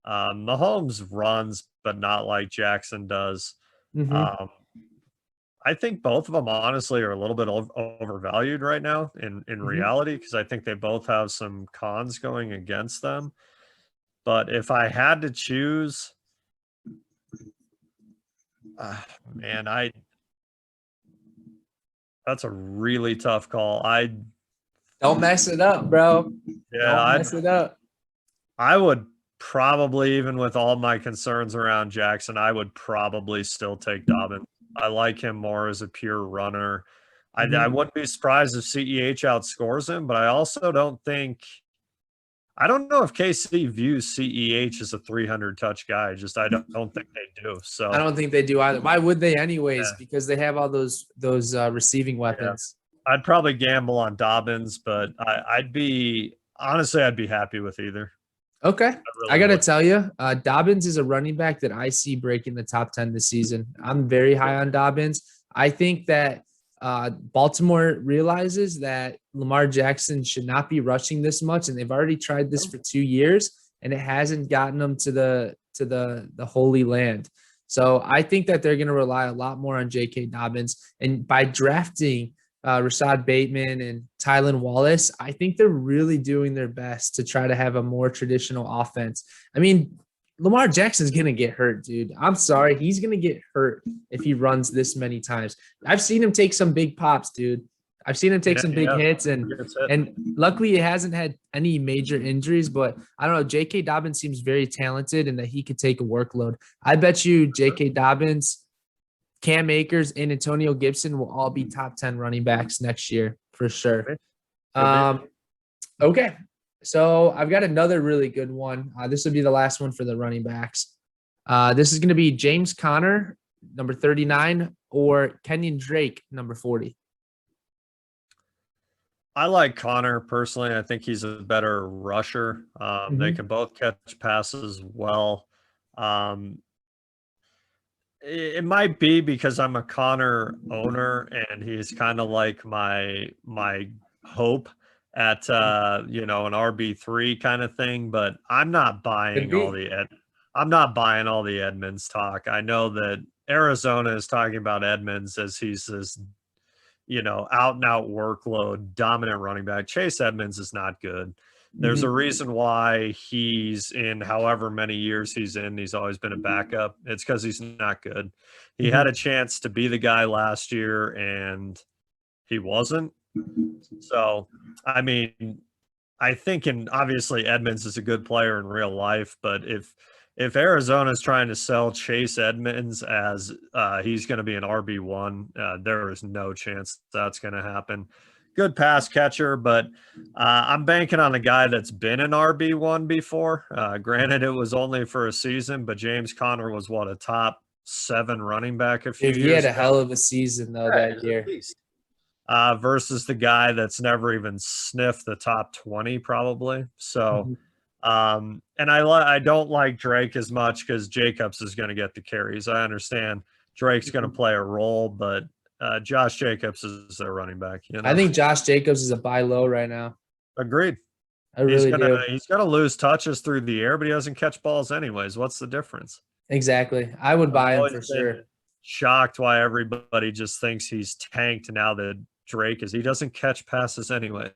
Mahomes runs, but not like Jackson does. I think both of them honestly are a little bit overvalued right now in reality, because I think they both have some cons going against them. But if I had to choose, man, that's a really tough call. Don't mess it up, bro. Yeah, Don't mess it up. I would probably, even with all my concerns around Jackson, I would probably still take Dobbins. I like him more as a pure runner. I wouldn't be surprised if CEH outscores him, but I also don't think – I don't know if KC views CEH as a 300 touch guy. I don't think they do. So I don't think they do either. Why would they anyways? Yeah. Because they have all those receiving weapons. Yeah. I'd probably gamble on Dobbins, but I'd be happy with either. Okay. I got to tell you, Dobbins is a running back that I see breaking the top 10 this season. I'm very high on Dobbins. I think that Baltimore realizes that Lamar Jackson should not be rushing this much, and they've already tried this for 2 years, and it hasn't gotten them to the Holy Land. So I think that they're going to rely a lot more on J.K. Dobbins, and by drafting Rashad Bateman and Tylan Wallace, I think they're really doing their best to try to have a more traditional offense. I mean, Lamar Jackson's going to get hurt, dude. I'm sorry. He's going to get hurt if he runs this many times. I've seen him take some big pops, dude. I've seen him take some big hits, and luckily he hasn't had any major injuries, but I don't know. J.K. Dobbins seems very talented and that he could take a workload. I bet you J.K. Dobbins, Cam Akers, and Antonio Gibson will all be top 10 running backs next year for sure. Okay. So I've got another really good one. This will be the last one for the running backs. This is going to be James Conner, number 39, or Kenyon Drake, number 40. I like Conner personally. I think he's a better rusher. They can both catch passes well. It might be because I'm a Conner owner and he's kind of like my hope at an RB3 kind of thing, but I'm not buying all the Edmonds talk. I know that Arizona is talking about Edmonds as he's this out and out workload dominant running back. Chase Edmonds is not good. There's a reason why he's in however many years he's in. He's always been a backup. It's because he's not good. He had a chance to be the guy last year, and he wasn't. So, I mean, I think, and obviously Edmonds is a good player in real life, but if Arizona's trying to sell Chase Edmonds as he's going to be an RB1, there is no chance that's going to happen. Good pass catcher, but I'm banking on a guy that's been an RB1 before. Granted, it was only for a season, but James Conner was a top 7 running back a few Dude, he years had a ago. hell of a season though that year. Versus the guy that's never even sniffed the top 20 probably. So, and I don't like Drake as much because Jacobs is going to get the carries. I understand Drake's going to play a role, but Josh Jacobs is their running back. I think Josh Jacobs is a buy low right now. Agreed. I really do. He's gonna lose touches through the air, but he doesn't catch balls anyways. What's the difference? Exactly. I would buy him for sure. Shocked why everybody just thinks he's tanked now that Drake is. He doesn't catch passes anyways.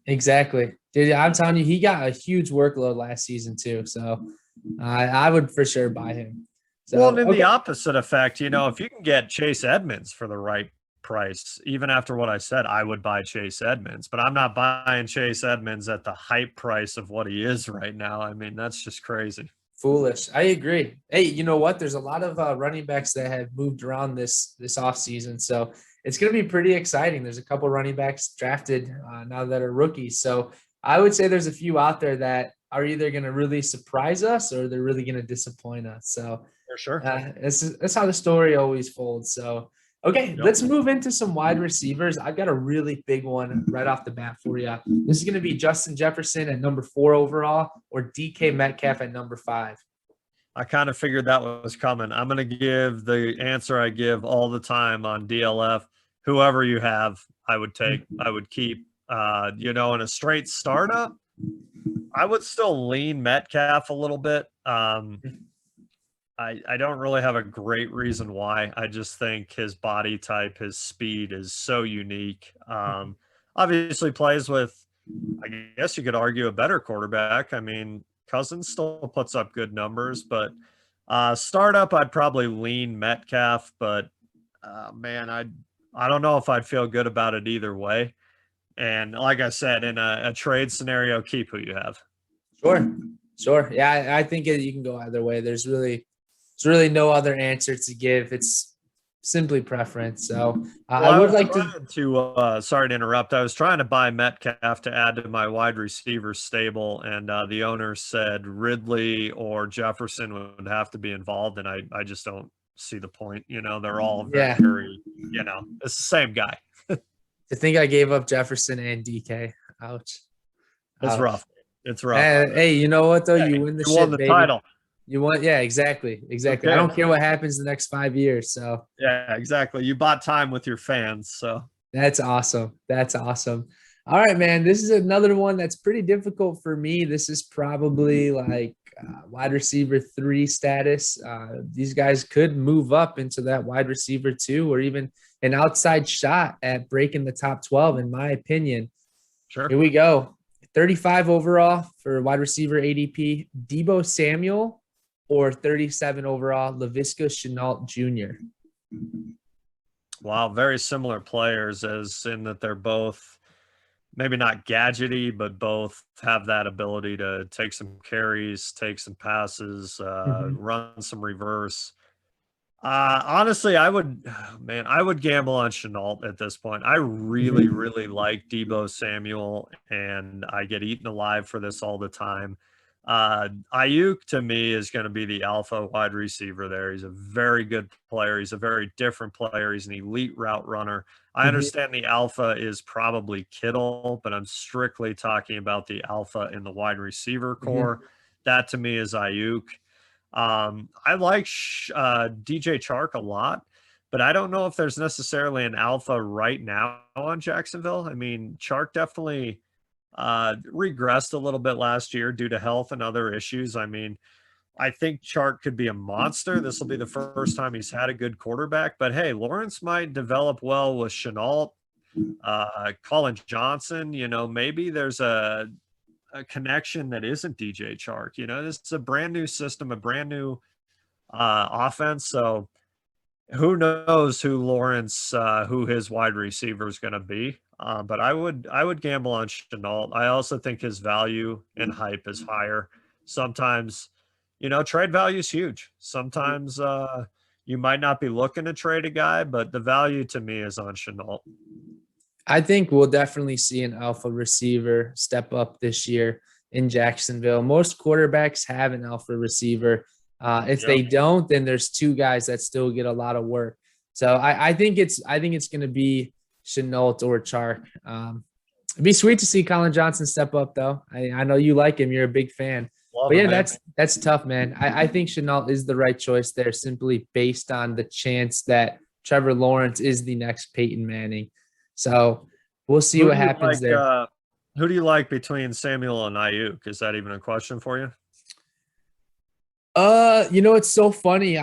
Exactly. Dude, I'm telling you, he got a huge workload last season too. So I would for sure buy him. So, well, and in the opposite effect, if you can get Chase Edmonds for the right price, even after what I said, I would buy Chase Edmonds, but I'm not buying Chase Edmonds at the hype price of what he is right now. I mean, that's just crazy. Foolish. I agree. Hey, you know what? There's a lot of running backs that have moved around this offseason. So it's going to be pretty exciting. There's a couple running backs drafted now that are rookies. So I would say there's a few out there that are either going to really surprise us or they're really going to disappoint us. So for sure, that's how the story always folds. So, okay, let's move into some wide receivers. I've got a really big one right off the bat for you. This is going to be Justin Jefferson at number 4 overall or DK Metcalf at number 5. I kind of figured that was coming. I'm going to give the answer I give all the time on DLF. Whoever you have, I would take, I would keep. In a straight startup, I would still lean Metcalf a little bit. I don't really have a great reason why. I just think his body type, his speed is so unique. Obviously plays with, I guess you could argue, a better quarterback. I mean, Cousins still puts up good numbers, but startup, I'd probably lean Metcalf, but man, I don't know if I'd feel good about it either way. And like I said, in a trade scenario, keep who you have. Sure. Yeah, I think you can go either way. There's really no other answer to give. It's simply preference. So I would like to sorry to interrupt. I was trying to buy Metcalf to add to my wide receiver stable, and the owner said Ridley or Jefferson would have to be involved, and I just don't see the point. They're all very, it's the same guy. I think I gave up Jefferson and DK. Ouch. It's rough. It's rough. Hey, you know what though? You win the shit, won the baby. title. You want, yeah, exactly. Okay. I don't care what happens the next 5 years. So yeah, exactly. You bought time with your fans. So that's awesome. All right, man. This is another one that's pretty difficult for me. This is probably like wide receiver 3 status. These guys could move up into that wide receiver 2 or even an outside shot at breaking the top 12, in my opinion. Sure. Here we go. 35 overall for wide receiver ADP, Deebo Samuel, or 37 overall, Laviska Shenault Jr. Wow, very similar players, as in that they're both maybe not gadgety, but both have that ability to take some carries, take some passes, run some reverse. Honestly, I would gamble on Shenault at this point. I really, really like Deebo Samuel, and I get eaten alive for this all the time. Ayuk to me is going to be the alpha wide receiver there. He's a very good player. He's a very different player. He's an elite route runner. I understand the alpha is probably Kittle, but I'm strictly talking about the alpha in the wide receiver core. That to me is Ayuk. I like DJ Chark a lot, but I don't know if there's necessarily an alpha right now on Jacksonville. I mean, Chark definitely regressed a little bit last year due to health and other issues. I mean, I think Chark could be a monster. This will be the first time he's had a good quarterback, but hey, Lawrence might develop well with Shenault, Colin Johnson. Maybe there's a a connection that isn't DJ Chark. You know, this is a brand new system, a brand new offense. So who knows who Lawrence, who his wide receiver is going to be. But I would gamble on Chenault. I also think his value and hype is higher. Sometimes, trade value is huge. Sometimes you might not be looking to trade a guy, but the value to me is on Chenault. I think we'll definitely see an alpha receiver step up this year in Jacksonville. Most quarterbacks have an alpha receiver. If they don't, then there's two guys that still get a lot of work. So I think it's going to be Chenault or Chark. It'd be sweet to see Colin Johnson step up, though. I know you like him; you're a big fan. Love But yeah, him, that's tough, man. I think Chenault is the right choice there, simply based on the chance that Trevor Lawrence is the next Peyton Manning. So we'll see what happens there. Who do you like between Samuel and Ayuk? Is that even a question for you? It's so funny.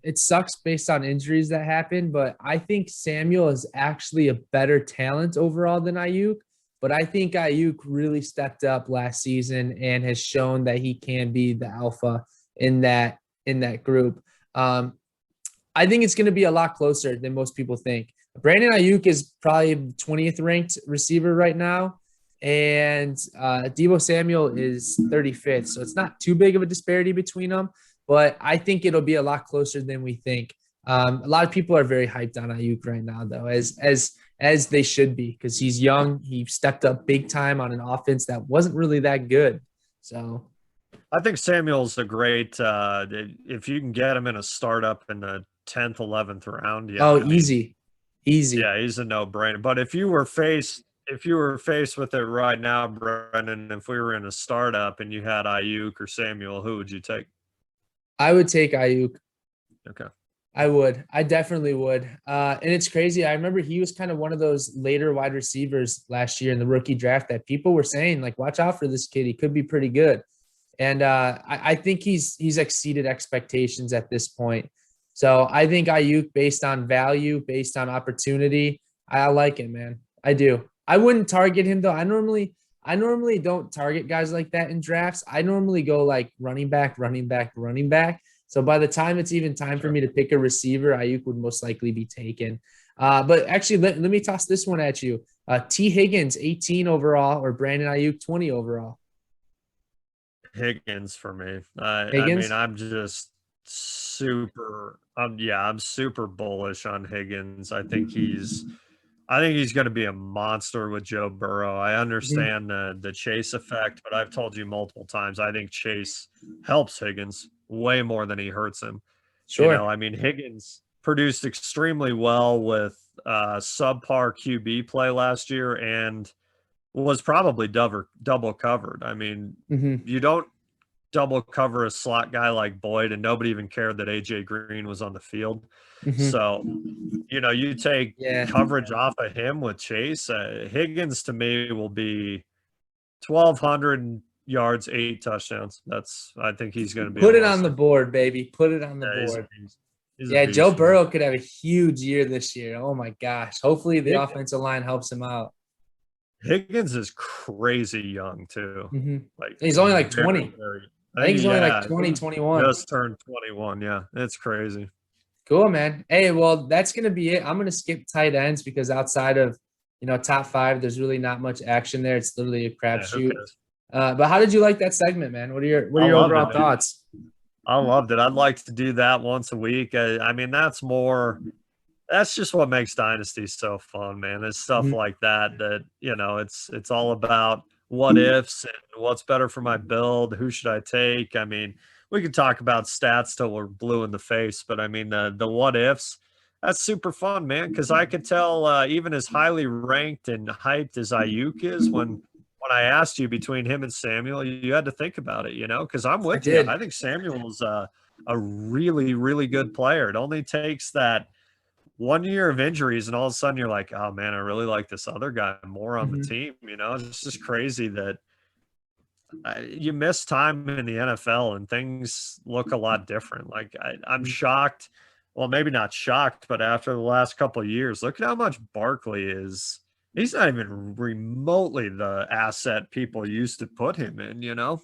It sucks based on injuries that happen, but I think Samuel is actually a better talent overall than Ayuk. But I think Ayuk really stepped up last season and has shown that he can be the alpha in that group. I think it's going to be a lot closer than most people think. Brandon Ayuk is probably 20th ranked receiver right now, and Deebo Samuel is 35th. So it's not too big of a disparity between them, but I think it'll be a lot closer than we think. A lot of people are very hyped on Ayuk right now, though, as they should be, because he's young. He stepped up big time on an offense that wasn't really that good. So I think Samuel's a great if you can get him in a startup in the 10th, 11th round. Yeah. Oh, easy. Yeah, he's a no-brainer. But if you were faced with it right now, Brendan, if we were in a startup and you had Ayuk or Samuel, who would you take? I would take Ayuk. Okay. I would. I definitely would. And it's crazy. I remember he was kind of one of those later wide receivers last year in the rookie draft that people were saying, like, watch out for this kid. He could be pretty good. And I think he's exceeded expectations at this point. So I think Ayuk, based on value, based on opportunity, I like it, man. I do. I wouldn't target him, though. I normally don't target guys like that in drafts. I normally go like running back, running back, running back. So by the time it's even time for me to pick a receiver, Ayuk would most likely be taken. But actually, let me toss this one at you. T. Higgins, 18 overall, or Brandon Ayuk, 20 overall? Higgins for me. Higgins? I'm just I'm super bullish on Higgins. I think he's going to be a monster with Joe Burrow. I understand the Chase effect, but I've told you multiple times, I think Chase helps Higgins way more than he hurts him. Sure. Higgins produced extremely well with subpar QB play last year and was probably double covered. You don't double cover a slot guy like Boyd, and nobody even cared that AJ Green was on the field. So, you take coverage off of him with Chase. Higgins to me will be 1,200 yards, 8 touchdowns. I think he's going to be. Put it on the board, baby. Put it on the board. He's Joe Burrow could have a huge year this year. Oh my gosh! Hopefully the offensive line helps him out. Higgins is crazy young too. Like he's only like 20. I think he's only like 20, 21. Just turned 21. Yeah, it's crazy. Cool, man. Hey, well, that's gonna be it. I'm gonna skip tight ends because outside of top 5, there's really not much action there. It's literally a crapshoot. But how did you like that segment, man? What are your overall thoughts? I loved it. I'd like to do that once a week. That's just what makes Dynasty so fun, man. It's stuff like that it's all about what ifs and what's better for my build. Who should I take? We could talk about stats till we're blue in the face, but the what ifs, that's super fun, man. Because I could tell even as highly ranked and hyped as Ayuk is, when I asked you between him and Samuel, you had to think about it, because I'm with you. I think Samuel's a really, really good player. It only takes that 1 year of injuries, and all of a sudden you're like, oh man, I really like this other guy more on the team. It's just crazy that you miss time in the NFL and things look a lot different. Like I'm shocked. Well, maybe not shocked, but after the last couple of years, look at how much Barkley is He's not even remotely the asset people used to put him in, you know?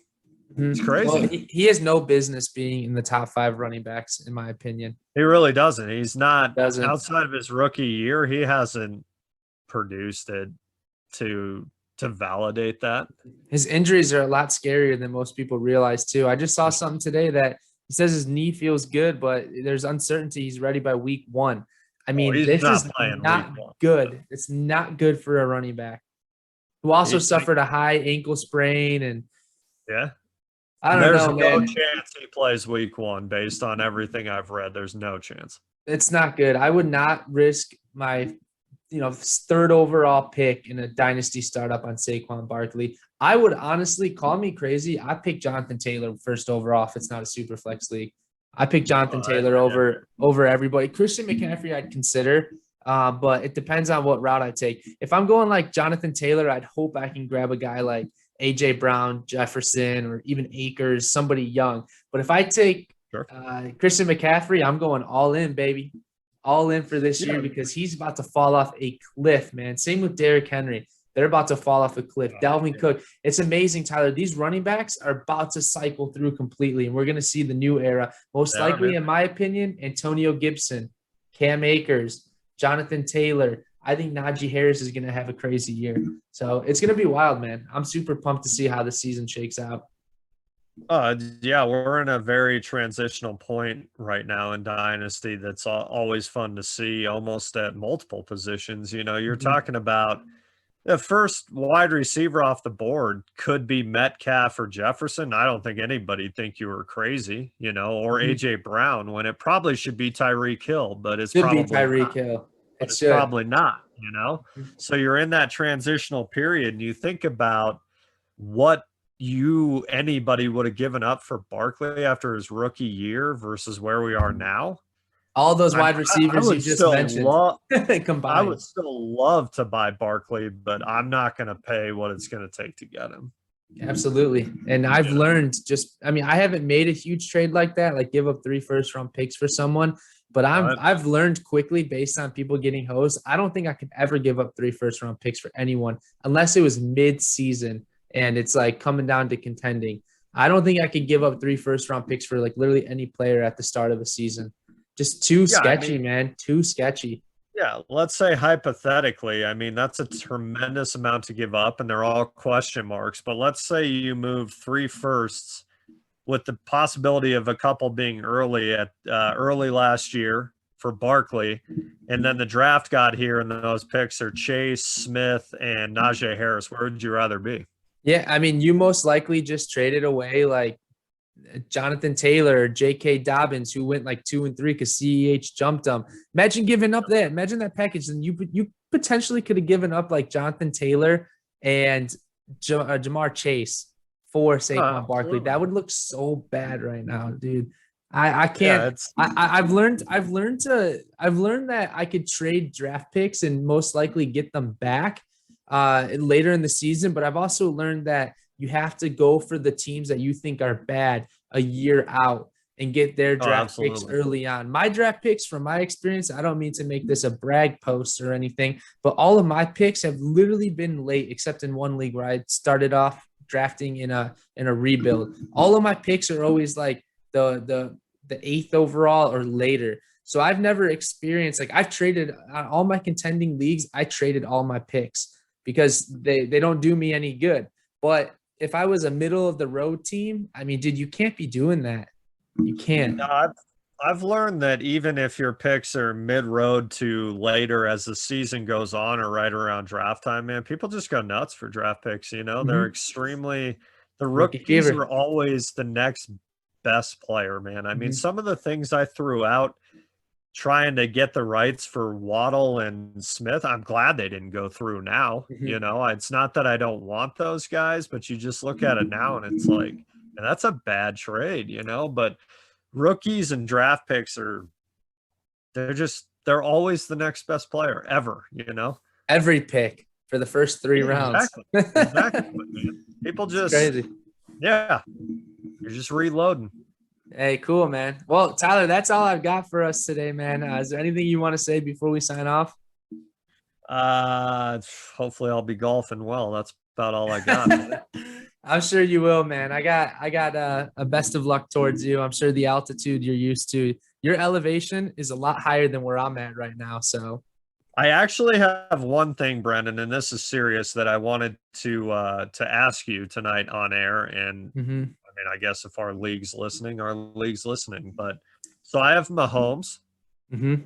It's Well, crazy. he has no business being in the top 5 running backs, in my opinion. He really doesn't. He's not Doesn't. outside of his rookie year, he hasn't produced it to validate that. His injuries are a lot scarier than most people realize too. I just saw something today that he says his knee feels good, but there's uncertainty he's ready by week 1. I Oh, mean, he's this not is playing not week 1. good. It's not good for a running back who also He, suffered a high ankle sprain. And yeah. I don't There's know, no man. chance he plays week 1 based on everything I've read. There's no chance. It's not good. I would not risk my, 3rd overall pick in a dynasty startup on Saquon Barkley. I would honestly, call me crazy, I pick Jonathan Taylor 1st overall if it's not a super flex league. I pick Jonathan Taylor over everybody. Christian McCaffrey I'd consider, but it depends on what route I take. If I'm going like Jonathan Taylor, I'd hope I can grab a guy like AJ Brown, Jefferson, or even Akers, somebody young. But if I take Christian McCaffrey, I'm going all in, baby. All in for this year because he's about to fall off a cliff, man. Same with Derrick Henry. They're about to fall off a cliff. Dalvin Cook. It's amazing, Tyler. These running backs are about to cycle through completely, and we're going to see the new era. Most likely, in my opinion, Antonio Gibson, Cam Akers, Jonathan Taylor. I think Najee Harris is going to have a crazy year. So it's going to be wild, man. I'm super pumped to see how the season shakes out. Yeah, we're in a very transitional point right now in Dynasty that's always fun to see almost at multiple positions. You know, you're talking about the first wide receiver off the board could be Metcalf or Jefferson. I don't think anybody'd think you were crazy, you know, or AJ Brown when it probably should be Tyreek Hill, but it's Should be probably Tyreek Hill. but it's probably not, you know? So you're in that transitional period and you think about what anybody would have given up for Barkley after his rookie year versus where we are now. All those wide receivers you just mentioned combined. I would combined. still love to buy Barkley, but I'm not going to pay what it's going to take to get him. Absolutely. And I've learned I haven't made a huge trade like that, like give up 3 first-round picks for someone, but I've learned quickly based on people getting hosed. I don't think I could ever give up 3 first-round picks for anyone unless it was mid-season and it's like coming down to contending. I don't think I could give up 3 first-round picks for like literally any player at the start of a season. Just too sketchy, man. Too sketchy. Yeah, let's say hypothetically, I mean, that's a tremendous amount to give up, and they're all question marks. But let's say you move 3 firsts with the possibility of a couple being early last year for Barkley, and then the draft got here, and those picks are Chase, Smith, and Najee Harris. Where would you rather be? Yeah, I mean, you most likely just traded away like Jonathan Taylor or J.K. Dobbins, who went like 2 and 3 because CEH jumped them. Imagine giving up that. Imagine that package. And you potentially could have given up like Jonathan Taylor and Jamar Chase for Saquon Barkley. That would look so bad right now, dude. I can't. Yeah, I've learned that I could trade draft picks and most likely get them back later in the season. But I've also learned that you have to go for the teams that you think are bad a year out and get their draft picks early on. My draft picks, from my experience, I don't mean to make this a brag post or anything, but all of my picks have literally been late, except in one league where I started off drafting in a rebuild. All of my picks are always like the 8th overall or later. So I've never experienced, like, I've traded on all my contending leagues. I traded all my picks because they don't do me any good. But if I was a middle of the road team, I mean, dude, you can't be doing that. You can't. No, I've learned that even if your picks are mid-road to later as the season goes on or right around draft time, man, people just go nuts for draft picks. You know, they're the rookies are always the next best player, man. I mean, some of the things I threw out trying to get the rights for Waddle and Smith, I'm glad they didn't go through now. You know, it's not that I don't want those guys, but you just look at it now and it's like, and that's a bad trade, you know, but rookies and draft picks they're always the next best player ever, you know? Every pick for the first 3 rounds. Exactly. People just, crazy. Yeah, you're just reloading. Hey, cool, man. Well, Tyler, that's all I've got for us today, man. Is there anything you want to say before we sign off? Uh, Hopefully I'll be golfing well. That's about all I got, man. I'm sure you will, man. I got a best of luck towards you. I'm sure the altitude you're used to, your elevation is a lot higher than where I'm at right now. So, I actually have one thing, Brendan, and this is serious that I wanted to ask you tonight on air. And mhm, I mean, I guess if our league's listening. But so I have Mahomes. mhm,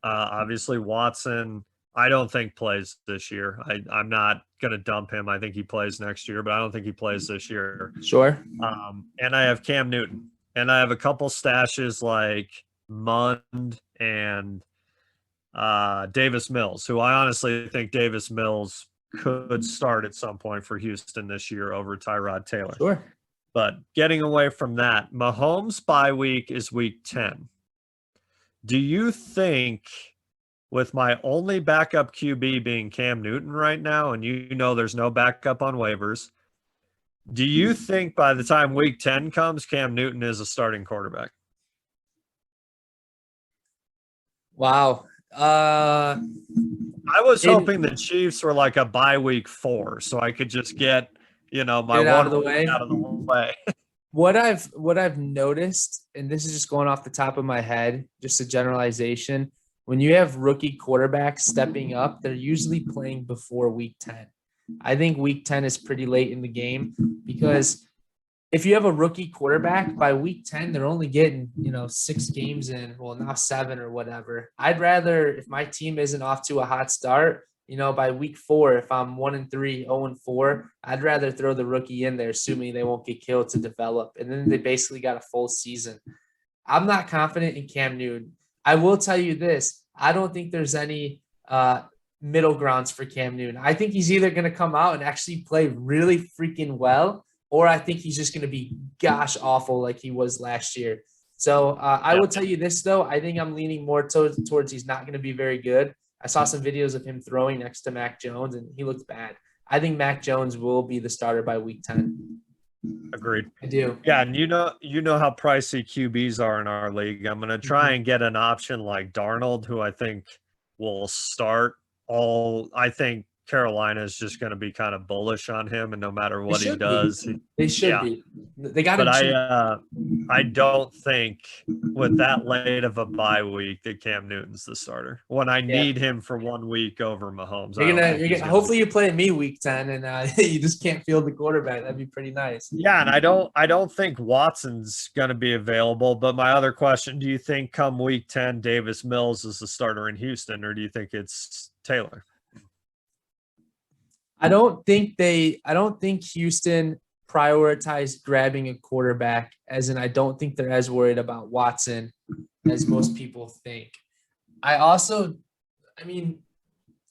Obviously, Watson, I don't think plays this year. I'm not going to dump him. I think he plays next year, but I don't think he plays this year. sure. And I have Cam Newton, and I have a couple stashes like Mund and Davis Mills, who I honestly think Davis Mills could start at some point for Houston this year over Tyrod Taylor. Sure. But getting away from that, Mahomes' bye week is week 10. Do you think, with my only backup QB being Cam Newton right now, and you know there's no backup on waivers, do you think by the time week 10 comes, Cam Newton is a starting quarterback? Wow. I was hoping the Chiefs were like a bye week 4, so I could just get, my Get it out one of the week way. out of the way. What I've noticed, and this is just going off the top of my head, just a generalization. When you have rookie quarterbacks stepping up, they're usually playing before week 10. I think week 10 is pretty late in the game because if you have a rookie quarterback by week 10, they're only getting, 6 games in, well, now 7 or whatever. I'd rather, if my team isn't off to a hot start, by week 4, if I'm 1-3, 0-4, I'd rather throw the rookie in there, assuming they won't get killed to develop. And then they basically got a full season. I'm not confident in Cam Newton. I will tell you this. I don't think there's any middle grounds for Cam Newton. I think he's either going to come out and actually play really freaking well, or I think he's just going to be gosh awful like he was last year. So I will tell you this, though. I think I'm leaning more towards he's not going to be very good. I saw some videos of him throwing next to Mac Jones, and he looked bad. I think Mac Jones will be the starter by week 10. Agreed. I do. Yeah, and you know how pricey QBs are in our league. I'm going to try and get an option like Darnold, who I think will start all. I think Carolina is just going to be kind of bullish on him, and no matter what he does, They should be. They got but him. I don't think with that late of a bye week that Cam Newton's the starter when I need him for 1 week over Mahomes. Hopefully you play me week 10 and you just can't field the quarterback. That'd be pretty nice. Yeah, and I don't think Watson's going to be available. But my other question: do you think come week 10 Davis Mills is the starter in Houston, or do you think it's Taylor? I don't think Houston prioritized grabbing a quarterback, as in I don't think they're as worried about Watson as most people think.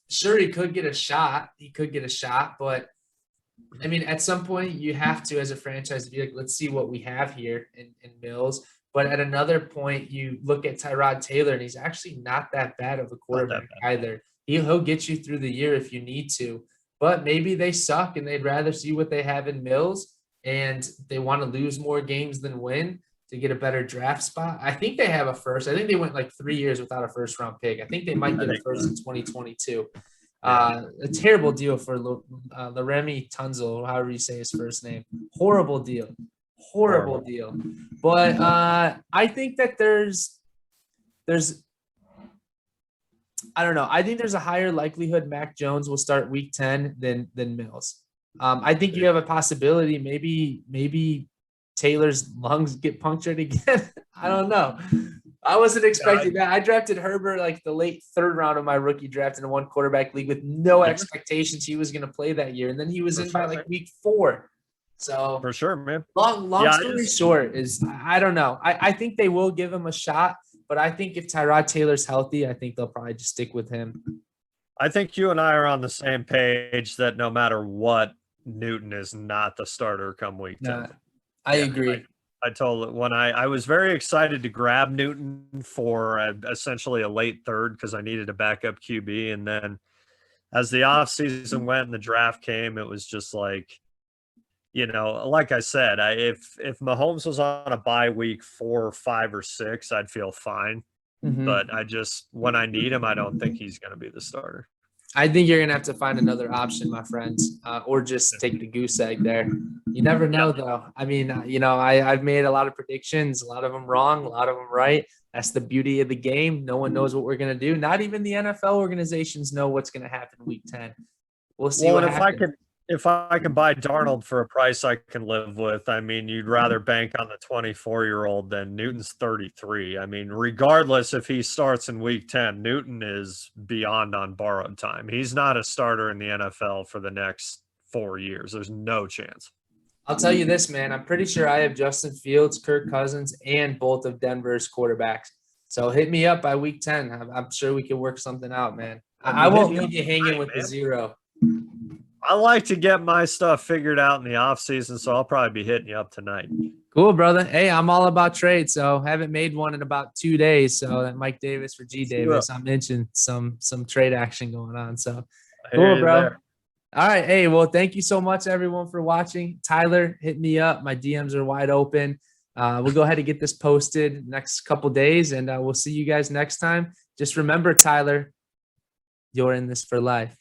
Sure, he could get a shot. But I mean, at some point you have to, as a franchise, be like, let's see what we have here in Mills. But at another point, you look at Tyrod Taylor, and he's actually not that bad of a quarterback either. He'll get you through the year if you need to. But maybe they suck and they'd rather see what they have in Mills, and they want to lose more games than win to get a better draft spot. I think they have a first. I think they went like 3 years without a first-round pick. I think they might get a first in 2022. A terrible deal for Laremy Tunzel, however you say his first name. Horrible deal. But I think that there's I don't know. I think there's a higher likelihood Mac Jones will start week 10 than Mills. I think you have a possibility. Maybe Taylor's lungs get punctured again. I don't know. I wasn't expecting that. I drafted Herbert like the late 3rd round of my rookie draft in a 1-quarterback league with no expectations he was going to play that year. And then he was in by like week 4. So for sure, man. Long story short is I don't know. I think they will give him a shot, but I think if Tyrod Taylor's healthy, I think they'll probably just stick with him. I think you and I are on the same page that no matter what, Newton is not the starter come week 10. I agree. I told it when I was very excited to grab Newton for essentially a late 3rd because I needed a backup QB. And then as the offseason went and the draft came, it was just like, like I said, if Mahomes was on a bye week 4, 5, or 6, I'd feel fine. Mm-hmm. But when I need him, I don't think he's going to be the starter. I think you're gonna have to find another option, my friends, or just take the goose egg there. You never know, though. I mean, I've made a lot of predictions, a lot of them wrong, a lot of them right. That's the beauty of the game. No one knows what we're gonna do. Not even the NFL organizations know what's gonna happen Week 10. We'll see Well, what and happens. if I can buy Darnold for a price I can live with, I mean, you'd rather bank on the 24-year-old than Newton's 33. I mean, regardless if he starts in week 10, Newton is beyond on borrowed time. He's not a starter in the NFL for the next 4 years. There's no chance. I'll tell you this, man. I'm pretty sure I have Justin Fields, Kirk Cousins, and both of Denver's quarterbacks. So hit me up by week 10. I'm sure we can work something out, man. I won't leave you hanging with the zero. I like to get my stuff figured out in the off season, so I'll probably be hitting you up tonight. Cool, brother. Hey, I'm all about trade, so haven't made one in about 2 days. So that Mike Davis for G Davis, I mentioned some trade action going on. So cool, bro. There. All right. Hey, well, thank you so much, everyone, for watching. Tyler, hit me up. My DMs are wide open. We'll go ahead and get this posted next couple days, and we'll see you guys next time. Just remember, Tyler, you're in this for life.